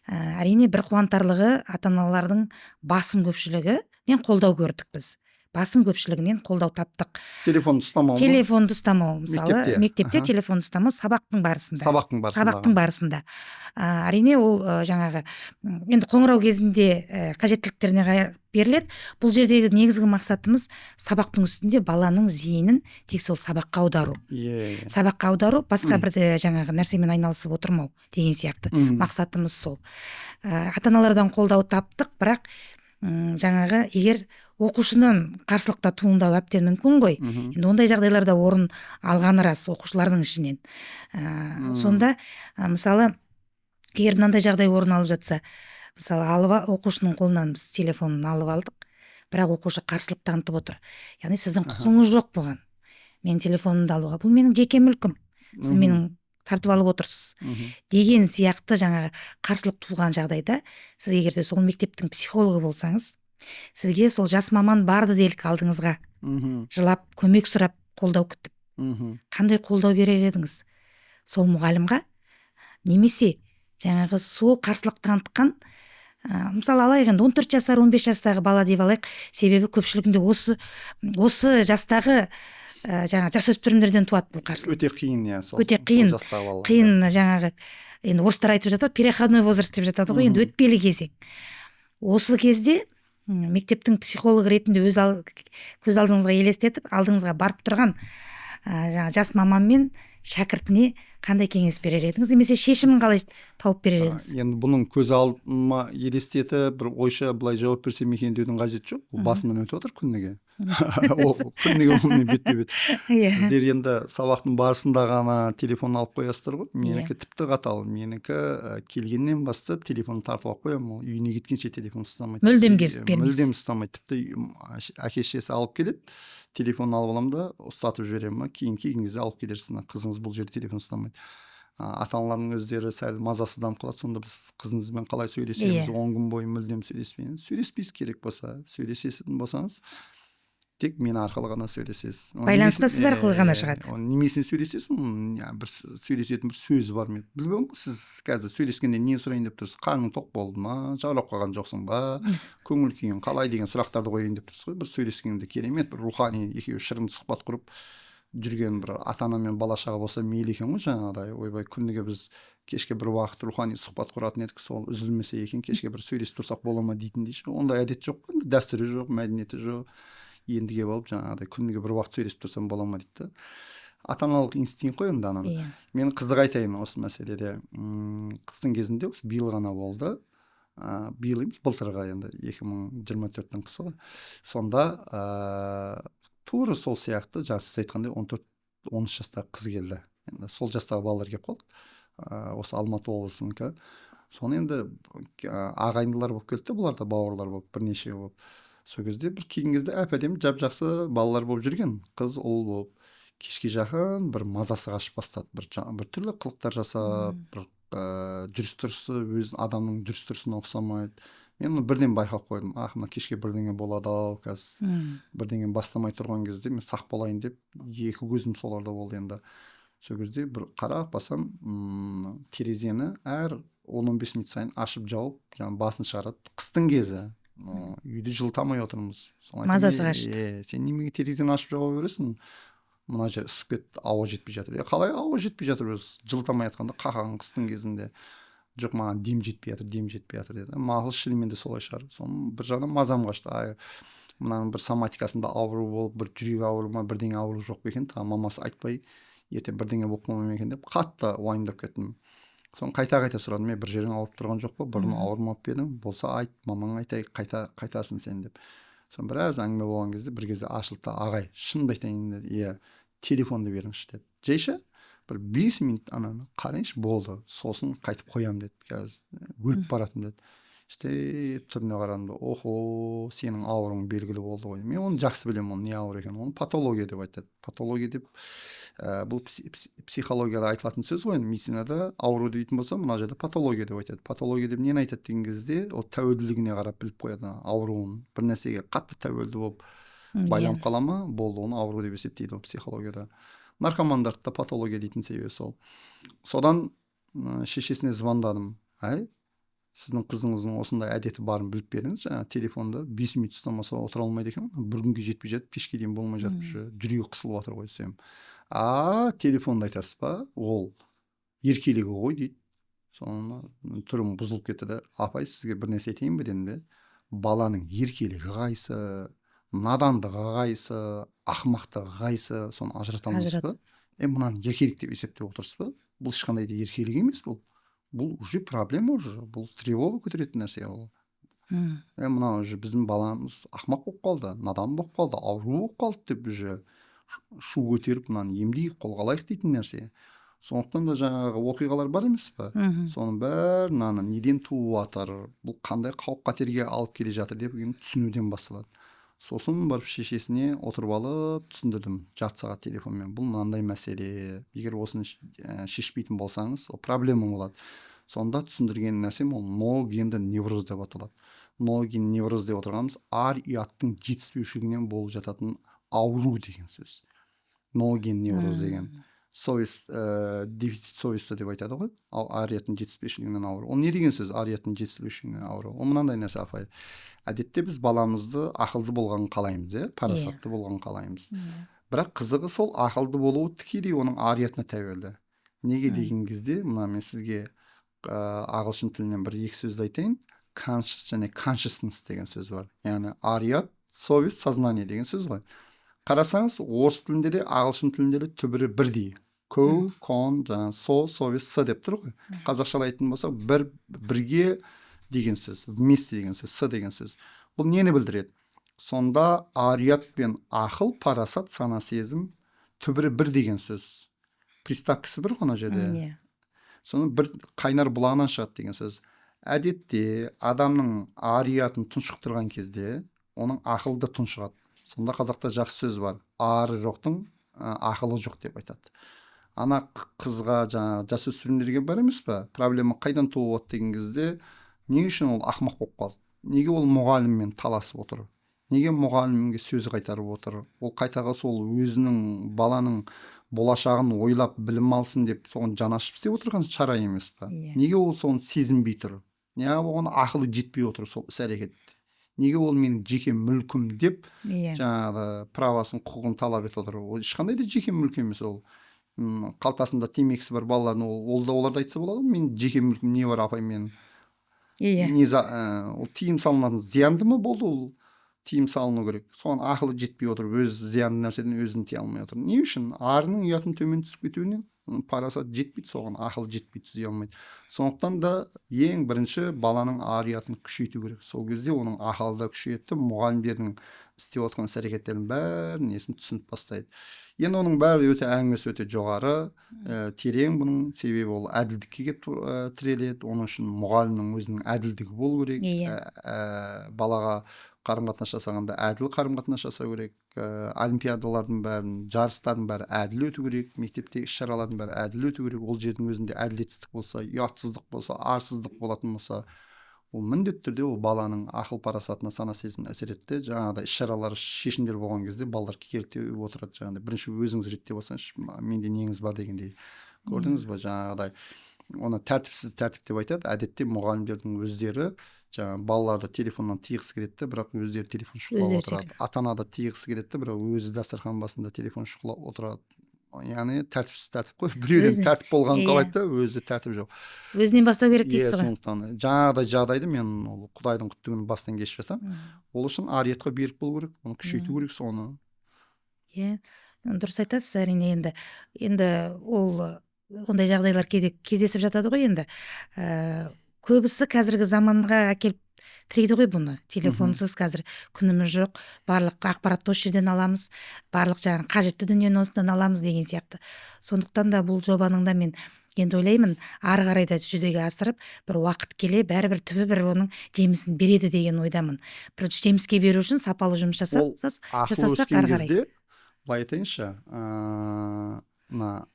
Әрине бір қуантарлығы ата-аналардың басым көпшілігінен қолдау көрдік біз. Басым көпшілігінен қолдау таптық. Телефонды ұстамау. Мысалы, мектепте телефонды ұстамау сабақтың барысында. Әрине ол жаңағы енді қоңырау кезінде қажеттіліктеріне беріледі. Бұл жердегі негізгі мақсатымыз сабақтың үстінде баланың зейінін тек сол сабаққа аудару. Сабаққа аудару, басқа бірде жаңағы нәрсемен айналысып отырмау деген сияқты мақсатымыз сол. Ата-аналардан қолдау таптық, бірақ жаңағы егер оқушының қарсылықта туындау әбден мүмкін ғой. Енді ондай жағдайларда орын алғаны рас оқушылардың ішінен. Сонда мысалы егер мынандай жағдай орын алып жатса, мысалы оқушының қолынан біз телефонын алып алдық, бірақ оқушы қарсылық танытып отыр. Яғни сіздің құқыңыз жоқ бұған. Менің телефонымды алуға, бұл менің жеке мүлкім. Сіз менің тартып алып отырсыз деген сияқты жаңағы қарсылық туған жағдайда сіз егерде сол мектептің психологы болсаңыз, сізге сол жас маман барды делік алдыңызға, жылап, көмек сұрап, қолдау күтіп, қандай қолдау берер едіңіз? Сол мұғалімға немесе жаңағы сол қарсылық танытқан, мысалы алайық енді 14 жасар, 15 жастағы бала деп алайық, себебі көпшілігінде осы жастағы жаңағы жасөспірімдерден туады бұл қарсылық. Өте қиын, өте қиын жаңағы, енді орыстар айтып жатады, переходной возраст деп жатады ғой, енді өтпелі кезең. Осы кезде мектептің психологы ретінде көз алдыңызға елестетіп, алдыңызға барып тұрған жаңа жас маман мен шәкіртіне қандай кеңес берер едіңіз, немесе шешімін қалай тауып берер едіңіз? Енді бұның көз алдыма елестетіп бір ойша былай жауап берсем екен деудің қажеті жоқ. Ол басымнан өтіп отыр күніге. Күніге онымен бетпе-бет. Сіздер енді сабақтың барысында ғана телефон алып қоясыздар ғой. Менікі тіпті қатал. Менікі келгеннен бастап телефонды тартып алып қоямын. Ол үйіне кеткенше телефон ұстамайды. Мүлдем кесіп бермейсіз. Мүлдем ұстамайды. Тіпті әке-шешесі алып келеді. Телефон алып аламын да ұстатып жіберемін. Кейін кезде алып келерсің. Қызыңыз бұл жерде телефон ұстамайды. Ата-аналардың өздері сәл мазасызданып қалады. Сонда біз қызыңызбен қалай сөйлесеміз? 10 күн бойы мүлдем сөйлеспейсіз, керек болса. Сөйлесесің болсаңыз, тек мен арқылы ғана сөйлесесіз. Байланыста сіз арқылы ғана шығады. Немесіне сөйлесесіз, бір сөйлесетін бір сөзі бар ма? Білмеймін, сіз қазір сөйлескенде не сұрайын деп тұрсыз? Қарның тоқ болды ма? Жаулап қалған жоқсың ба? Көңіл күйің қалай деген сұрақтарды қояйын деп тұрсыз ғой. Бір сөйлескенде керемет, бір рухани екеуі шырынды сұхбат құрып жүрген бір ата-ана мен бала-шаға болса мейлі екен ғой, жаңағыдай. Ойбай, күніге біз кешке бір уақыт рухани сұхбат құратын едік, сол үзілмесе екен, кешке бір сөйлесіп тұрсақ бола ма дейтіндей ше. Ондай әдет жоқ, дәстүрі жоқ, мәдениеті жоқ. Ендіге болып жаңағыдай күніге бір уақыт сөйлесіп тұрсам бола ма дейді. Ата-аналық инстинкт қой енді ананың. Мен қызық айтайын осы мәселеде. Қыстың кезінде осы биыл ғана болды. Биыл емес, былтырға енді 2024-тің қысы ғой. Сонда тура сол сияқты жаңа сіз айтқандай 14-13 жастағы қыз келді. Енді сол жастағы балалар келіп қалды. Осы Алматы облысынікі. Соны енді ағайындылар болып келді, бұлар да бауырлар болып, бірнеше болып. Сол кезде бір келген кезде әп-әдемі жап-жақсы балалар болып жүрген. Қыз ұл болып. Кешке жақын бір мазасы қашып бастады. Бір түрлі қылықтар жасап, бір жүріс-тұрысы өз адамның жүріс-тұрысына ұқсамайды. Мен бірден байқап қойдым. Мына кешке бірдеңе болады-ау, қазір бірдеңе бастамай тұрған кезде мен сақ болайын деп, екі көзім соларда болды енді. Сол кезде бір қарап басам, терезені әр 10-15 минут сайын ашып жауып, басын шығарады. Қыстың кезі. Үйді жылытамай отырмыз. Мазасы қашты. Сен немеге терезені ашып жауа бересің? Мына жер ысып кетті, ауа жетпей жатыр. Қалай ауа жетпей жатыр? Жылытамай жатқанда қақаған қыстың кезінде. Жоқ, маған дем жетпей жатыр деді. Мағыл шынымен де солай шығар. Соның бір жағынан мазам қашты. мынаның бір соматикасында ауру болып, бір жүрегі ауру ма, бірдеңе ауру жоқ па екен, тағы мамасы айтпай ертең бірдеңе болып қалмай ма екен деп қатты уайымдап кеттім. Соны қайта сұрадым, мен бір жерің ауырып тұрған жоқ па, бұрын ауырмап па едің, болса айт, мамаңа айтайық, қайтасын сен деп. Соны біраз әңгіме болған кезде бір кезде ашылды да, ағай, шынымды айтайын деді, иә, телефонды беріңізші деді. Жайша бір 5 минут ананы қарайыншы, болды, сосын қайтып қоямын деді, қазір өліп баратым деді. Істеп түріне қарадым да, охо, сенің ауруың белгілі болды ғой. Мен оны жақсы білемін, оның не ауру екенін. Оны патология деп айтады. Патология деп бұл психологияда айтылатын сөз ғой. Медицинада ауру дейтін болса, мына жерде патология деп айтады. Патология деп нені айтады деген кезде, ол тәуелділігіне қарап біліп қояды ауруын. Бір нәрсеге қатты тәуелді болып байланып қала ма, болды, оны ауру деп есептейді ол психологияда. Наркомандарды да патология дейтін себебі сол. Содан шешесіне звондадым. Сіздің қызыңыздың осындай әдеті барын біліп беріңіз, жаңа телефонда 5 минут ұстамаса отыра алмайды екен, бір күнге жетпей жатып, кешке дейін болмай жатып, жүрегі қысылып жатыр ғой десем, телефонда айтасыз ба, ол еркелігі ғой дейді. Соны түрім бұзылып кетті де, апай, сізге бір нәрсе айтайын ба дедім де, баланың еркелігі қайсы, надандығы қайсы, ақымақтығы қайсы, соны ажырата алмайсыз ба? Мынаны еркелік деп есептеп отырсыз ба? Бұл ешқандай да еркелік емес, бұл уже проблема, уже бұл тревога көтеретін нәрсе. Ол мына уже біздің баламыз ақымақ болып қалды, надан болып қалды, ауру болып қалды деп уже шу көтеріп мынаны емдейік, қолға алайық дейтін нәрсе. Сондықтан да жаңағы оқиғалар бар емес па, соның бәрі мынаны неден туып жатыр, бұл қандай қауіп қатерге алып келе жатыр деп түсінуден басталады. Сосын барып шешесіне отырып алып түсіндірдім жарты сағат телефонмен, бұл мынандай мәселе, егер осыны шешпейтін болсаңыз, ол проблема болады. Сонда түсіндірген нәрсем ол ноогенді невроз деп аталады. Нооген невроз деп отырғанымыз ар ұяттың жетіспеушілігінен болып жататын ауру деген сөз. Нооген невроз деген дефицит совести деп айтады ғой, ар ұяттың жетіспеушілігінен ауру. Ол не деген сөз, ар ұяттың жетіспеушілігінен ауру? Ол мынандай нәрсе, апай. Әдетте біз баламызды ақылды болғанын қалаймыз, парасатты болғанын қалаймыз. Бірақ қызығы сол ақылды болуы тікелей оның ар ұятына тәуелді. Неге деген кезде, мына мен сізге ағылшын тілінен бір екі сөзді айтайын. Conscious және consciousness деген сөз бар. Яғни ар ұят, совесть, сознание деген сөз ғой. Қарасаңыз, орыс тілінде де, ағылшын тілінде де түбірі бірдей. Ко, кон, совесть, с деп тұр ғой. Қазақшалайтын болса, бірге деген сөз, вместе деген сөз, с деген сөз. Бұл нені білдіреді? Сонда ар ұят пен ақыл, парасат, сана, сезім түбірі бір деген сөз. Приставкасы бір ғана жерде. Соны бір қайнар бұлағынан шығады деген сөз. Әдетте адамның ар ұятын тұншықтырған кезде оның ақылды тұншығады. Сонда қазақта жақсы сөз бар, ары жоқтың ақылы жоқ деп айтады. Ана қызға, жасөспірімдерге бар емес па, проблема қайдан туып деген кезде, не үшін ол ақымақ болып қалды? Неге ол мұғаліммен таласып отыр? Неге мұғалімге сөз қайтарып отыр? Ол қайтаға сол өзінің баланың болашағын ойлап білім алсын деп соған жанашып істеп отырған шара емес па? Неге ол соны сезінбей тұр? Неге оған ақылы жетпей отыр сол іс-әрекетте? Неге ол менің жеке мүлкім деп жаңағы правасын, құқығын талап етіп отыр? Ол ешқандай да жеке мүлк емес ол. Қалтасында темекісі бар балалардың, оларда айтса болады, мен жеке мүлкім не бар, апай, мен ол тиым салынатын зиянды ма болды, ол тиым салыну керек. Соған ақылы жетпей отыр, өз зиянды нәрседен өзін тия алмай отыр. Не үшін? Арының ұятын төмен түсіп кетуінен парасат жетпейді, соған ақыл жетпейді, түзей алмайды. Сондықтан да ең бірінші баланың ар ұятын күшейту керек. Сол кезде оның ақылы да күшейеді, мұғалімдердің істеп отқан іс-әрекеттерінің бәрін есін түсініп бастайды. Енді оның бәрі өте әңгімесі өте жоғары, терең, бұның себебі ол әділдікке келіп тіреледі. Оның үшін мұғалімнің өзінің әділдігі болу керек. Балаға қарым-қатынас жасағанда әділ қарым-қатынас жасау керек. Олимпиадалардың бәрін, жарыстардың бәрі әділ өту керек. Мектептегі іс-шаралардың бәрі әділ өту керек. Ол жердің өзінде әділетсіздік болса, ұятсыздық болса, арсыздық болатын болса, ол міндетті түрде ол баланың ақыл парасатына, сана сезіміне әсер етті. Жаңағыдай іс-шаралар, шешімдер болған кезде балалар кекеліктеп отырады. Жаңағыдай бірінші өзіңіз реттеп алсаңызшы, менде неңіз бар дегендей. Көрдіңіз ба, жаңағыдай оны тәртіпсіз тәртіп деп айтады. Әдетте мұғалімдердің өздері жаңағы балаларды телефоннан тиғысы келеді, бірақ өздері телефон шұқылап отырады. Ата-ана да тиғысы келеді, бірақ өзі дастархан басында телефон шұқылап отырады. яғни тәртіпсіз тәртіп қой. Біреуден Өзі- тәртіп болғанын иә. қалайды да, өзі тәртіп жоқ. Өзінен бастау керек Иә, дейсіз ғой. сондықтан жаңағыдай жағдайды мен ол Құдайдың құттығын бастан кешіп жатамын. Ол үшін ар-ұятқа берік болу керек, оны күшейту керек соны. Иә, дұрыс айтасыз, әрине. Енді ол ондай жағдайлар кейде кездесіп жатады ғой енді. Көбісі қазіргі заманға әкеліп тірейді ғой бұны. Телефонсыз қазір күніміз жоқ, барлық ақпаратты осы жерден аламыз, барлық жаңағы қажетті дүниені осыдан аламыз деген сияқты. Сондықтан да бұл жобаның да мен енді ойлаймын, ары қарай да жүзеге асырып, бір уақыт келе бәрібір түбі бір оның жемісін береді деген ойдамын. Бір жеміске беру үшін сапалы жұмыс Ол ақыл жасасақ өскен ары қарай. кезде, былай айтайыншы, мына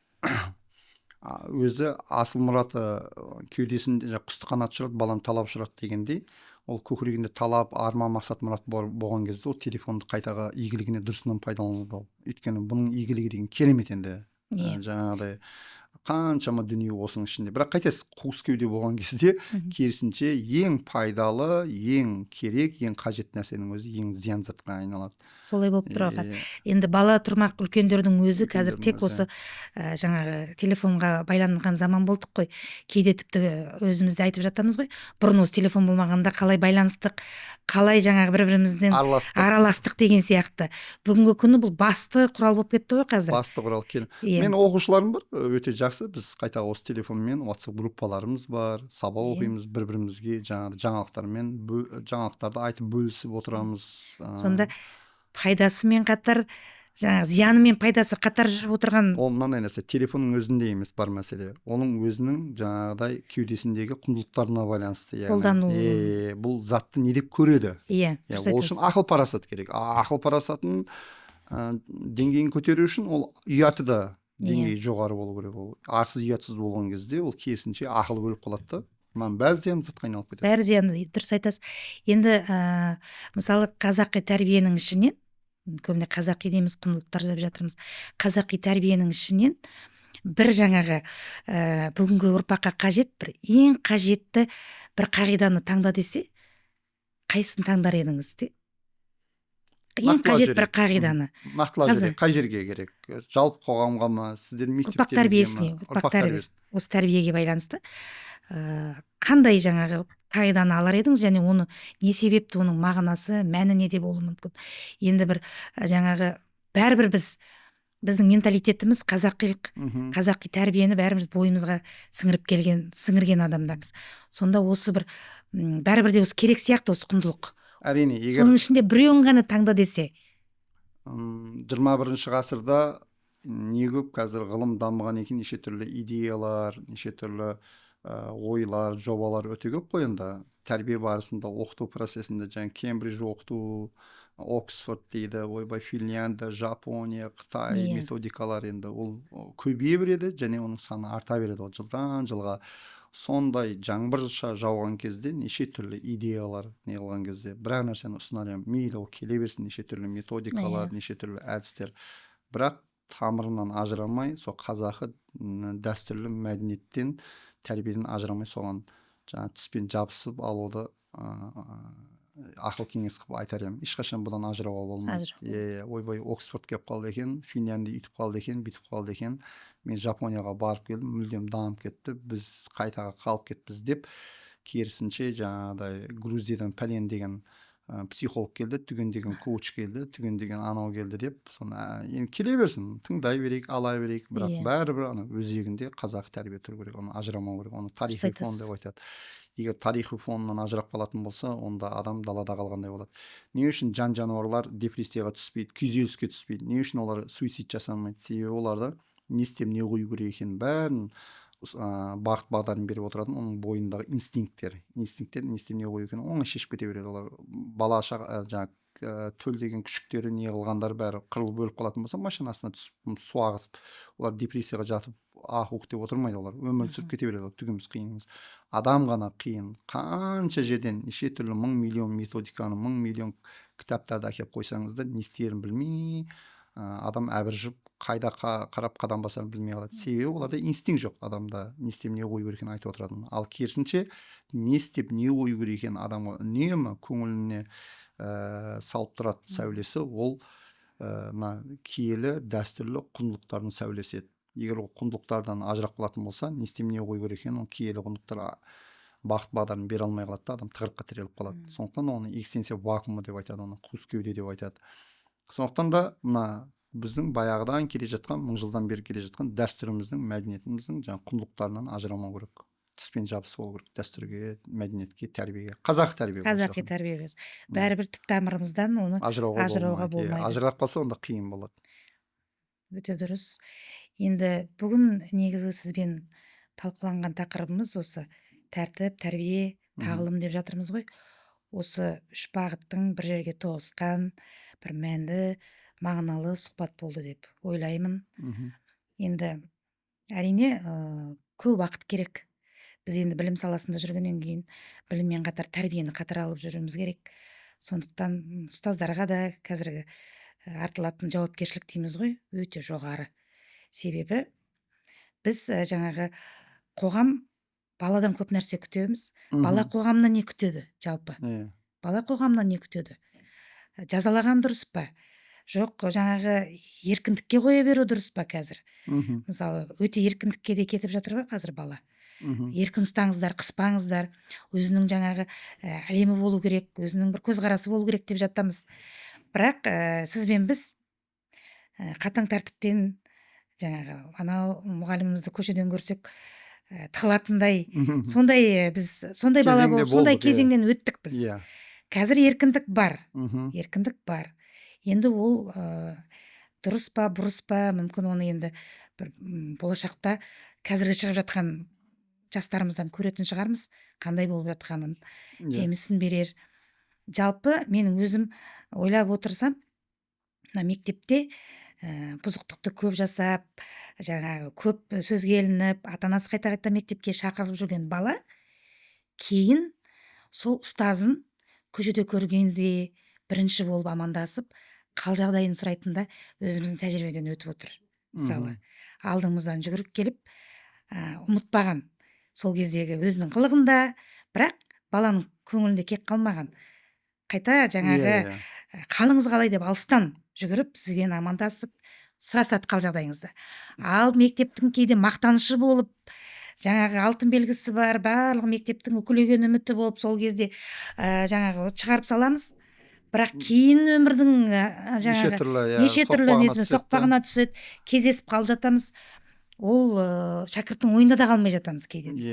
өзі асыл мұраты кеудесінде құсты қанат ұшырады, балам талап ұшырады дегендей, ол көкірегінде талап, арман, мақсат, мұрат болған кезде ол телефонды қайтаға игілігіне дұрысынан пайдалануда. Өйткені бұның игілігі деген керемет енді. Жаңағыдай қаншама дүние осының ішінде. Бірақ қайтесіз, қуыс кеуде болған кезде керісінше ең пайдалы, ең керек, ең қажет нәрсенің өзі ең зиян затқа айналады. Солай болып тұр ғой қазір. Енді бала тұрмақ үлкендердің өзі қазір тек осы жаңағы телефонға байланған заман болдық қой. Кейде тіпті өзімізде айтып жатамыз ғой. Бұрын осы телефон болмағанда қалай байланыстық, қалай жаңағы бір-бірімізден араластық деген сияқты. Бүгінгі күні бұл басты құрал болып кетті ғой қазір. Басты құрал Мен оқушыларым бар, өте жақсы. Біз қайта осы телефонмен WhatsApp группаларымыз бар, сабақ оқимыз, бір-бірімізге жаңалықтарды айтып бөлісіп отырамыз. Сонда пайдасымен қатар жаңағы зияны мен пайдасы қатар жүріп отырған. Ол мынандай нәрсе, телефонның өзінде емес бар мәселе. Оның өзінің жаңағыдай кеудесіндегі құндылықтарына байланысты. Бұл затты не деп көреді? Ол үшін ақыл парасат керек. Ақыл парасатын деңгейін көтеру үшін ол ұяты да деңгейі жоғары болу керек. Ол арсыз ұятсыз болған кезде ол керісінше ақыл бөліп қалады да. Бәрі зиян затқа айналып кетеді. Бәрі зиян, дұрыс айтасыз. Енді мысалы қазақи тәрбиенің ішінен, көбіне қазақи дейміз, құндылықтар деп жатырмыз. Қазақи тәрбиенің ішінен бір жаңағы бүгінгі ұрпаққа қажет, бір ең қажетті бір қағиданы таңда десе, қайсысын таңдар едіңіз де? Ең қажет бір қағиданы. Нақтылап жіберейік, қай жерге керек? Жалпы қоғамға ма, сіздердің мектептеріңізге ме? Ұрпақ тәрбиесіне. Осы тәрбиеге байланысты. Қандай жаңағы қағиданы алар едіңіз, және оны не себепті, оның мағынасы, мәні неде болуы мүмкін? Енді бір жаңағы бәрібір біздің менталитетіміз қазақилық, қазақи тәрбиені бәріміз бойымызға сіңірген адамдармыз. Сонда осы бәрібір де осы керек сияқты осы құндылық. Әрине, соның ішінде біреуін ғана таңда десе. 21 ғасырда не көп, қазір ғылым дамыған екен, неше түрлі идеялар, неше түрлі ойлар, жобалар өте көп қой енді. Тәрбие барысында, оқыту процесінде, жаңа Кембридж оқыту, Оксфорд дейді, ойбай Финляндия, Жапония, Қытай методикалар енді ол көбейе береді, және оның саны арта береді. Ол жылдан жылға сондай жаңбырша жауған кезде неше түрлі идеялар не қылған кезде бір нәрсені ұсынар, мейлі ол келе берсін, неше түрлі методикалар, неше түрлі әдістер, бірақ тамырынан ажырамай, сол қазақы дәстүрлі мәдениеттен, тәрбиеден ажырамай соған жаңа тіспен жабысып алуды ақыл кеңес қылып айтар едім. Ешқашан бұдан ажырауға болмайды. Ойбай Оксфорд келіп қалды екен, Финляндия үйтіп қалды екен, бүйтіп қалды екен, мен Жапонияға барып келдім, мүлдем дамып кетті, біз қайтаға қалып кетпіз деп, керісінше жаңағыдай Грузиядан пәлен деген психолог келді, түген деген коуч келді, түген деген анау келді деп, соны енді келе берсін, тыңдай берейік, ала берейік, бірақ бәрібір өзегінде қазақ тәрбие тұру керек, оны ажырамау керек, оны тарихи фон деп айтады. Егер тарихи фонынан ажырап қалатын болса, онда адам далада қалғандай болады. Не үшін жан-жануарлар депрессияға түспейді, күйзеліске түспейді? Не үшін олар суицид жасамайды? Себебі оларда не істеп не қою керек екенін бәрін бағыт бағдарын беріп отыратын оның бойындағы инстинкттер не істеп не қою екенін оңай шешіп кете береді. Олар бала жаңағы төлдеген күшіктері не қылғандар бәрі қырылып бөліп қалатын болса, машинасына түсіп су ағызып, олар депрессияға жатып ух деп отырмайды, олар өмір сүріп кете береді. Түгіміз қиын емес. Адам ғана қиын. Қанша жерден неше түрлі 1000 миллион методиканы, 1000 миллион кітаптарды әкеліп қойсаңыз да не істерін білмей, адам әбіржіп, қайда қарап қадам басарын білмей қалады. Себебі оларда инстинкт жоқ, адамда не істеп не қою керек екенін айтып отыратын. Ал керісінше не істеп не қою керек екенін адамға үнемі көңіліне салып тұрады сәулесі, ол мына киелі дәстүрлі құндылықтардың сәулесі еді. Егер ол құндылықтардан ажырап қалатын болса, не істеймін, не қою керек екенін, ол киелі құндылықтарға бағыт бағдарын бере алмай қалады да, адам тығырыққа тіреліп қалады. Сондықтан оны экстенсия вакуумы деп айтады, оны қуыс кеуде деп айтады. Сондықтан да мына біздің баяғыдан келе жатқан, мың жылдан бері келе жатқан дәстүріміздің, мәдениетіміздің жаңағы құндылықтарынан ажырамау керек. Тіспен жабысып болу керек дәстүрге, мәдениетке, тәрбиеге, қазақы тәрбие. Қазақи тәрбие емес. Бәрібір түп тамырымыздан оны ажырауға болмайды. Ажырап қалса онда қиын болады. Өте дұрыс. Енді бүгін негізгі сізбен талқыланған тақырыбымыз осы тәртіп, тәрбие, тағылым деп жатырмыз ғой. Осы үш бағыттың бір жерге тоғысқан бір мәнді, мағыналы сұхбат болды деп ойлаймын. Енді әрине көп уақыт керек. Біз енді білім саласында жүргеннен кейін біліммен қатар тәрбиені қатар алып жүруіміз керек. Сондықтан ұстаздарға да қазіргі артылатын жауапкершілік дейміз ғой, өте жоғары. Себебі біз жаңағы қоғам баладан көп нәрсе күтеміз. Бала қоғамнан не күтеді жалпы? Бала қоғамнан не күтеді? Жазалаған дұрыс па? Жоқ, жаңағы еркіндікке қоя беру дұрыс па қазір? Мысалы, өте еркіндікке де кетіп жатыр ғой қазір бала. Еркін ұстаңыздар, қыспаңыздар, өзінің жаңағы әлемі болу керек, өзінің бір көзқарасы болу керек деп жатамыз. Бірақ сізбен біз қатаң тәртіптен, жаңағы анау мұғалімімізді көшеден көрсек тығылатындай, сондай біз сондай бала болып, сондай кезеңнен өттік біз. Қазір еркіндік бар. Еркіндік бар. Енді ол дұрыс па, бұрыс па, мүмкін оны енді бір болашақта қазіргі шығып жатқан жастарымыздан көретін шығармыз, қандай болып жатқанын, жемісін берер. Жалпы менің өзім ойлап отырсам, мектепте бұзықтықты көп жасап, жаңағы көп сөзге ілініп, ата-анасы қайта-қайта мектепке шақырылып жүрген бала кейін сол ұстазын көшеде көргенде бірінші болып амандасып, қал жағдайын сұрайтында өзіміздің тәжірибеден өтіп отыр. Мысалы, алдымыздан жүгіріп келіп, ұмытпаған сол кездегі өзінің қылығында, бірақ баланың көңілінде кек қалмаған. Қайта жаңағы қалыңыз қалай деп алыстан жүгіріп сізбен амандасып сұрасады қал жағдайыңызды. Ал мектептің кейде мақтанышы болып, жаңағы алтын белгісі бар, барлық мектептің үкілеген үміті болып сол кезде жаңағы шығарып саламыз. Бірақ кейін өмірдің неше түрлі несімен соқпағына түседі, кездесіп қалып жатамыз. Ол шәкірттің ойында да қалмай жатамыз кейде біз.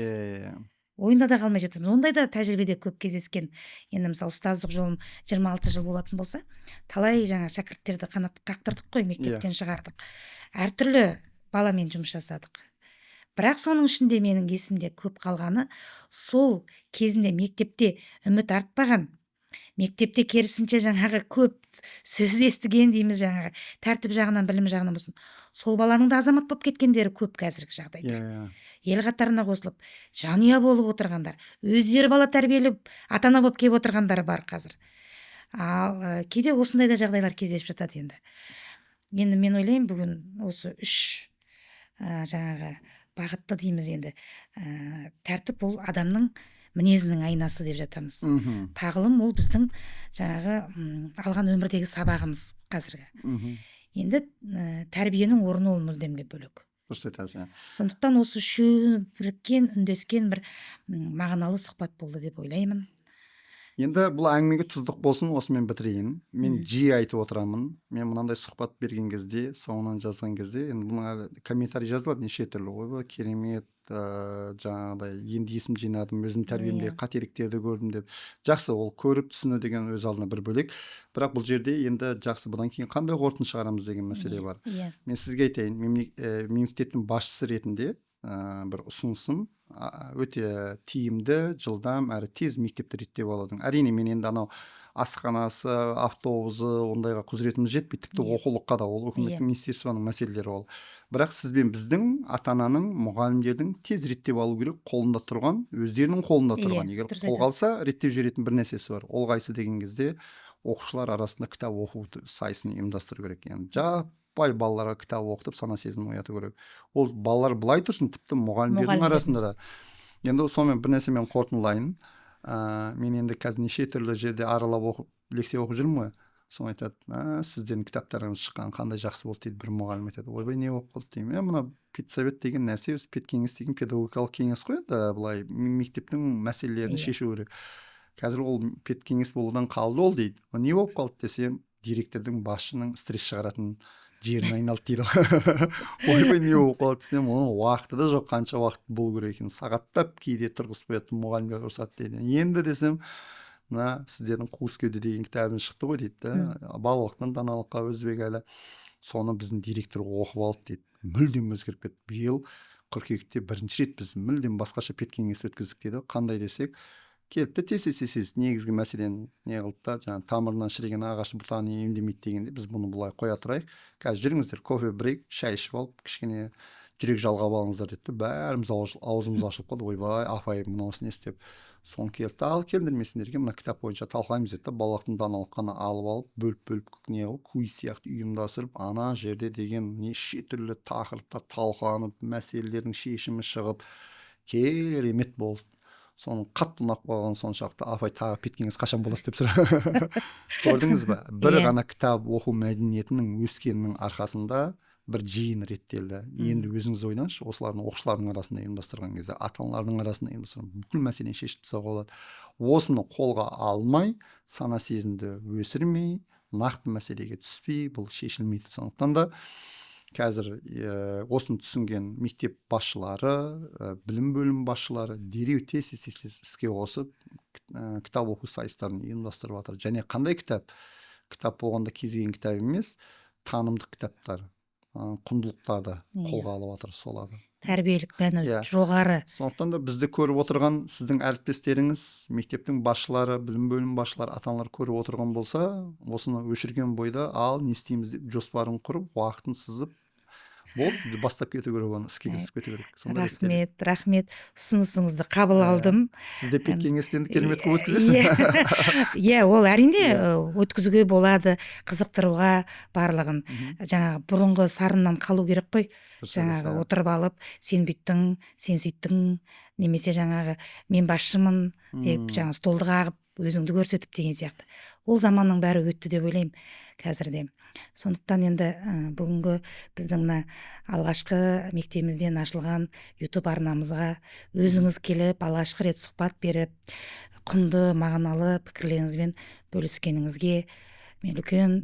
Ойында да қалмай жатырмыз. Ондай да тәжірибеде көп кездескен. Енді мысалы ұстаздық жолым 26 жыл болатын болса, талай жаңа шәкірттерді қанат қақтырдық қой, мектептен шығардық. Әртүрлі баламен жұмыс жасадық. Бірақ соның ішінде менің есімде көп қалғаны, сол кезінде мектепте үміт артпаған, мектепте керісінше жаңағы көп сөз естіген дейміз, жаңағы тәртіп жағынан, білім жағынан болсын. Сол баланың да азамат болып кеткендері көп қазіргі жағдайда. Ел қатарына қосылып, жанұя болып отырғандар, өздері бала тәрбиелеп, ата-ана болып келіп отырғандар бар қазір. Ал кейде осындай да жағдайлар кездесіп жатады енді. Енді мен ойлаймын, бүгін осы үш жаңағы бағытты дейміз енді. Тәртіп ол адамның мінезінің айнасы деп жатамыз. Тағылым ол біздің жаңағы алған өмірдегі сабағымыз қазіргі. Енді тәрбиенің орны ол мүлдемге бөлек. Сондықтан осы үшеуі біріккен, үндескен бір мағыналы сұхбат болды деп ойлаймын. Енді бұл әңгімеге тұздық болсын, осымен бітірейін. Мен жиі айтып отырамын. Мен мынандай сұхбат берген кезде, соңынан жазған кезде, енді бұның комментарий жазылады неше түрлі. Ойбай, керемет, жаңағыдай енді есім жинадым, өзім тәрбиемдегі қателіктерді көрдім деп. Жақсы, ол көріп түсіну деген өз алдына бір бөлек. Бірақ бұл жерде енді жақсы, бұдан кейін қандай қорытынды шығарамыз деген мәселе бар. Мен сізге айтайын, мемлекеттің басшысы ретінде бір ұсынысым, өте тиімді, жылдам әрі тез мектепті реттеп алудың. Әрине мен енді анау асханасы, автобусы, ондайға құзыретіміз жетпейді. Тіпті оқулыққа да, ол үкіметтің министрлігінің мәселелері ол. Бірақ сізбен біздің ата-ананың, мұғалімдердің тез реттеп алу керек, қолында тұрған, өздерінің қолында тұрған. Егер қолға алса, реттеп жіберетін бір нәрсесі бар. Ол қайсы деген кезде оқушылар арасында кітап оқу сайысын ұйымдастыру керек. Яғни жаппай балаларға кітап оқытып, сана сезімін ояту керек. Ол балалар былай тұрсын, тіпті мұғалімдердің арасында да. Енді сонымен бір нәрсемен қорытындылайын. Мен енді қазір неше түрлі жерде аралап оқып, лекция оқып жүрмін ғой. соң айтады, сіздердің кітаптарыңыз шыққан қандай жақсы болды дейді. Бір мұғалім айтады, ойбай не болып қалды деймін. Мына педсовет деген нәрсе, педкеңес деген педагогикалық кеңес қой, енді былай мектептің мәселелерін Иә. шешу керек. Қазір ол педкеңес болудан қалды ол дейді. Не болып қалды десем, директордың, басшының стресс шығаратын жеріне айналды дейді. Ойбай не болып қалды десем, оның уақыты да жоқ, қанша уақыт болу керек екен, сағаттап кейде тұрғызып қоятын, мұғалімге ұрысады дейді. Енді десем, мына сіздердің қуыс кеуде деген кітабыңыз шықты ғой дейді да, балалықтан даналыққа өзбек әлі, соны біздің директор оқып алды дейді. Мүлдем өзгеріп кетті. Биыл қыркүйекте бірінші рет біз мүлдем басқаша педкеңес өткіздік дейді. Қандай десек, келді тез негізгі мәселені не қылды да, жаңағы тамырынан шіріген ағаш бұтаны емдемейді дегенде, біз бұны былай қоя тұрайық, қазір жүріңіздер, кофе брейк, шай ішіп алып, кішкене жүрек жалғап алыңыздар деді. Бәріміз аузымыз ашылып қалды. Ойбай, апай мынаусы не істеп. Соны келді, ал келдірмесіндерге мына кітап бойынша талқылаймыз деді. Балалықтың даналыққаны алып алып, бөліп не қылып, куиз сияқты ұйымдастырып, ана жерде деген неше түрлі тақырыптар талқыланып, мәселелердің шешімі шығып, керемет болды. Соның қатты ұнап қалған соншалықты, апай тағы педкеңес қашан болады деп сұрады. Көрдіңіз бе? Бір ғана кітап оқу мәдениетінің өскенінің арқасында бір жиын реттелді. Енді өзіңіз ойлаңызшы, осылардың оқушылардың арасында ұйымдастырған кезде, ата-аналардың арасында ұйымдастырған бүкіл мәселені шешіп тастауға болады. Осыны қолға алмай, сана сезімді өсірмей, нақты мәселеге түспей, бұл шешілмейді. Сондықтан да қазір осыны түсінген мектеп басшылары, білім бөлім басшылары дереу тез іске қосып, кітап оқу сайыстарын ұйымдастырып жатыр. Және қандай кітап? Кітап болғанда кез келген кітап емес, танымдық кітаптар, құндылықтарды қолға алып жатыр соларды. Тәрбиелік мәні жоғары. Сондықтан да бізді көріп отырған сіздің әріптестеріңіз, мектептің басшылары, білім бөлім басшылары, ата-аналар көріп отырған болса, осыны өшірген бойда ал не істейміз деп жоспарын құрып, уақытын сызып, болды, бастап кету керек, оны іске кірісіп кету керек. Рахмет. Ұсынысыңызды қабыл алдым. Сізде педкеңестерді керемет қылып өткізесіз. Иә, ол әрине өткізуге болады, қызықтыруға барлығын. Жаңағы бұрынғы сарыннан қалу керек қой. Жаңағы отырып алып, сен бүйттің, сен сөйттің, немесе жаңағы мен басшымын деп жаңағы столды қағып, өзіңді көрсетіп деген сияқты. Ол заманның бәрі өтті деп ойлаймын қазірде. Сондықтан енді бүгінгі біздің мына алғашқы мектебімізден ашылған YouTube арнамызға өзіңіз келіп, алғашқы рет сұхбат беріп, құнды, мағыналы пікірлеріңізбен бөліскеніңізге мен үлкен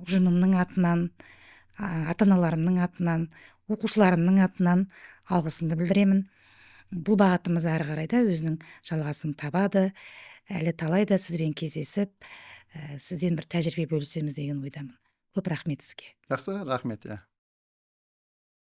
ұжымымның атынан, ата-аналарымның атынан, оқушыларымның атынан алғысымды білдіремін. Бұл бағытымыз әрі қарай да өзінің жалғасын табады. Әлі талай да сізбен кездесіп, сізден бір тәжірибе бөлісеміз деген ойдамын. Көп рахмет сізге. Жақсы, рахмет.